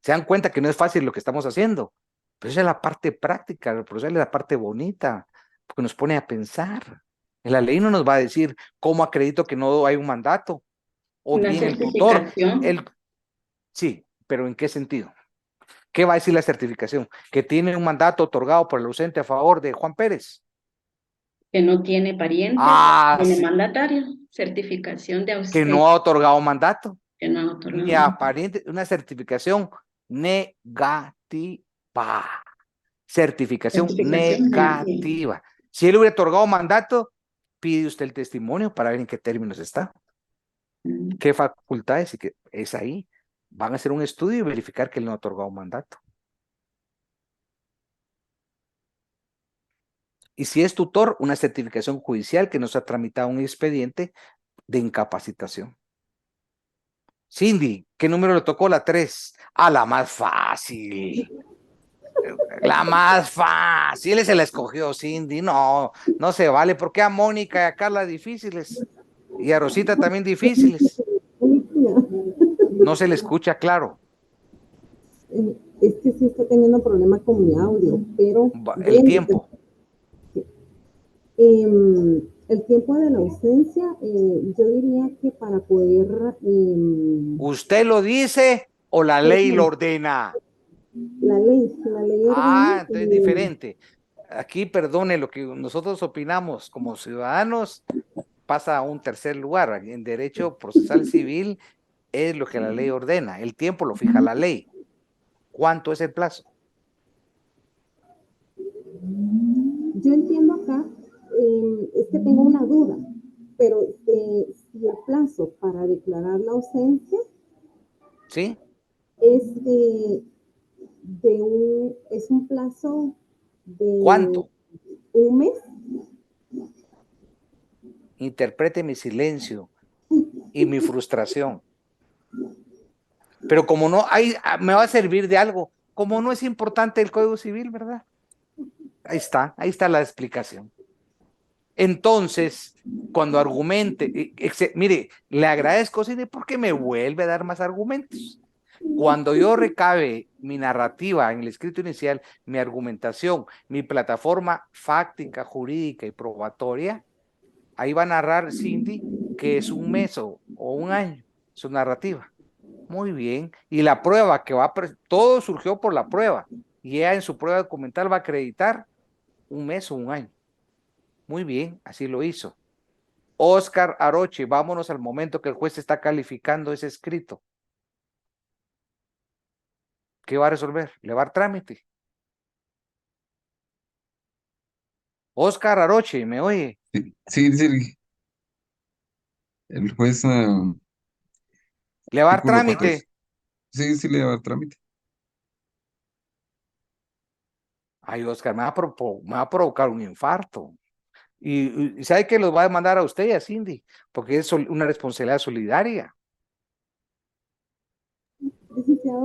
Se dan cuenta que no es fácil lo que estamos haciendo, pero esa es la parte práctica, el proceso es la parte bonita, porque nos pone a pensar. En la ley no nos va a decir cómo acredito que no hay un mandato, o Una bien el tutor. certificación. Sí, pero ¿en qué sentido? ¿Qué va a decir la certificación? Que tiene un mandato otorgado por el ausente a favor de Juan Pérez. Que no tiene parientes, tiene Sí, mandatario, certificación de que ausencia. no ha otorgado mandato. Que no ha otorgado. Ni aparente, una certificación negativa. Certificación negativa. Si él hubiera otorgado mandato, pide usted el testimonio para ver en qué términos está. ¿Qué facultades? Y que es ahí. Van a hacer un estudio y verificar que él no ha otorgado un mandato. Y si es tutor, una certificación judicial que nos ha tramitado un expediente de incapacitación. Cindy, ¿qué número le tocó? La 3. Ah, la más fácil. La más fácil. Él se la escogió, Cindy. No, no se vale. ¿Por qué a Mónica y a Carla difíciles? Y a Rosita también difíciles. No se le escucha claro. Es que sí está teniendo problema con mi audio, pero El tiempo. el tiempo de la ausencia, yo diría que para poder... ¿Usted lo dice o la ley lo ordena? La ley ordena... Entonces diferente. Aquí, perdone, lo que nosotros opinamos como ciudadanos pasa a un tercer lugar. En derecho procesal civil es lo que la ley ordena. El tiempo lo fija la ley. ¿Cuánto es el plazo? Yo entiendo acá, es que tengo una duda, pero si el plazo para declarar la ausencia ¿Sí? es es un plazo de ¿Cuánto? un mes. Interprete mi silencio y mi frustración. Pero como no hay, me va a servir de algo. Como no es importante el Código Civil, ¿verdad? Ahí está la explicación. Entonces, cuando argumente, mire, le agradezco, Cine, porque me vuelve a dar más argumentos. Cuando yo recabe mi narrativa en el escrito inicial, mi argumentación, mi plataforma fáctica, jurídica y probatoria, ahí va a narrar Cindy que es un mes o un año, su narrativa. Muy bien. Y la prueba que todo surgió por la prueba. Y ella en su prueba documental va a acreditar un mes o un año. Muy bien, así lo hizo. Oscar Aroche, vámonos al momento que el juez está calificando ese escrito. ¿Qué va a resolver? ¿Le va a dar trámite? Oscar Aroche, ¿me oye? Sí, dice el juez, ¿Le va a dar artículo 4. trámite? Sí, le va a dar trámite. Ay, Oscar, me va a provocar un infarto. Y ¿sabe que los va a demandar a usted y a Cindy? Porque es una responsabilidad solidaria.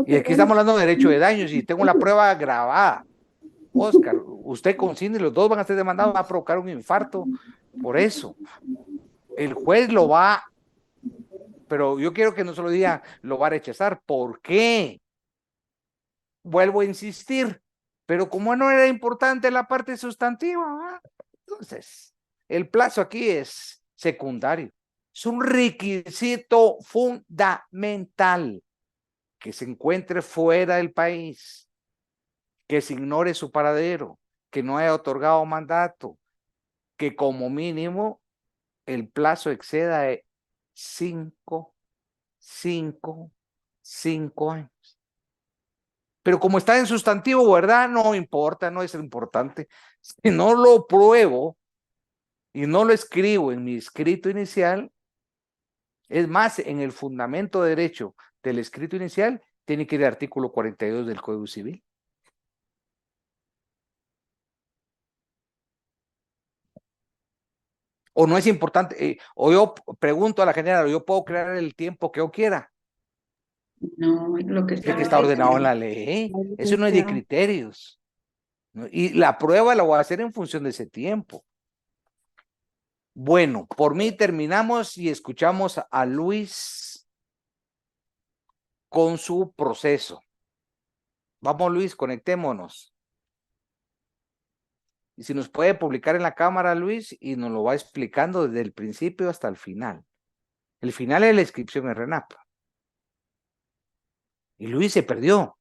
Y aquí estamos hablando de derecho de daños y tengo la prueba grabada. Oscar, usted con Cindy, los dos van a ser demandados, va a provocar un infarto. Por eso, el juez lo va, pero yo quiero que no solo diga, lo va a rechazar. ¿Por qué? Vuelvo a insistir, pero como no era importante la parte sustantiva, entonces, el plazo aquí es secundario. Es un requisito fundamental que se encuentre fuera del país, que se ignore su paradero, que no haya otorgado mandato, que como mínimo el plazo exceda de 5 años. Pero como está en sustantivo, ¿verdad? No importa, no es importante. Si no lo pruebo y no lo escribo en mi escrito inicial, es más, en el fundamento de derecho del escrito inicial, tiene que ir al artículo 42 del Código Civil. O no es importante, o yo pregunto a la general, yo puedo crear el tiempo que yo quiera. No, lo que Es que está está ordenado en la escrito. ley. Eso no es de criterios, ¿no? Y la prueba la voy a hacer en función de ese tiempo. Bueno, por mí terminamos y escuchamos a Luis con su proceso. Vamos, Luis, conectémonos. Y si nos puede publicar en la cámara, Luis, y nos lo va explicando desde el principio hasta el final. El final es la inscripción en RENAP. Y Luis se perdió.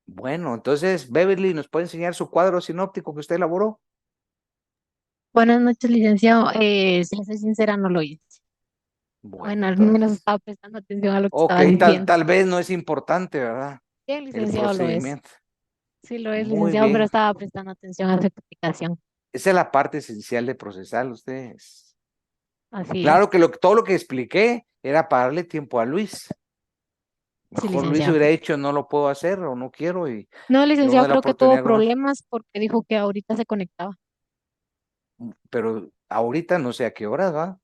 Bueno, entonces, Beverly, ¿nos puede enseñar su cuadro sinóptico que usted elaboró? Buenas noches, licenciado. Si le soy sincera, no lo hice. Bueno, Bueno, al menos entonces. estaba prestando atención a lo que Ok, estaba diciendo. tal vez no es importante, ¿verdad? Bien, El licenciado, lo es. procedimiento. Sí, lo es, Muy licenciado, pero bien. estaba prestando atención a su explicación. Esa es la parte esencial de procesal, ustedes. Así Claro es. que todo lo que expliqué era para darle tiempo a Luis. Sí, Mejor Luis licenciado. hubiera dicho no lo puedo hacer o no quiero y No, luego licenciado, de la creo que tuvo oportunidad con otro. problemas porque dijo que ahorita se conectaba. Pero ahorita no sé a qué horas va.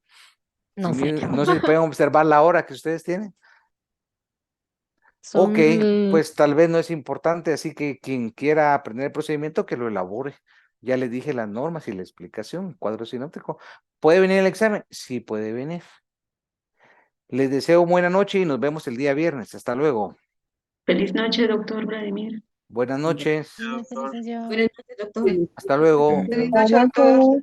No sé. No sé si pueden observar la hora que ustedes tienen. Ok, Son pues tal vez no es importante, así que quien quiera aprender el procedimiento que lo elabore. Ya les dije las normas y la explicación, cuadro sinóptico. ¿Puede venir el examen? Sí, puede venir. Les deseo buena noche y nos vemos el día viernes. Hasta luego. Feliz noche, doctor Vladimir. Buenas noches. Buenas noches, licenciado. Buenas noches, doctor. Hasta luego. Licenciado. Buenas noches, doctor.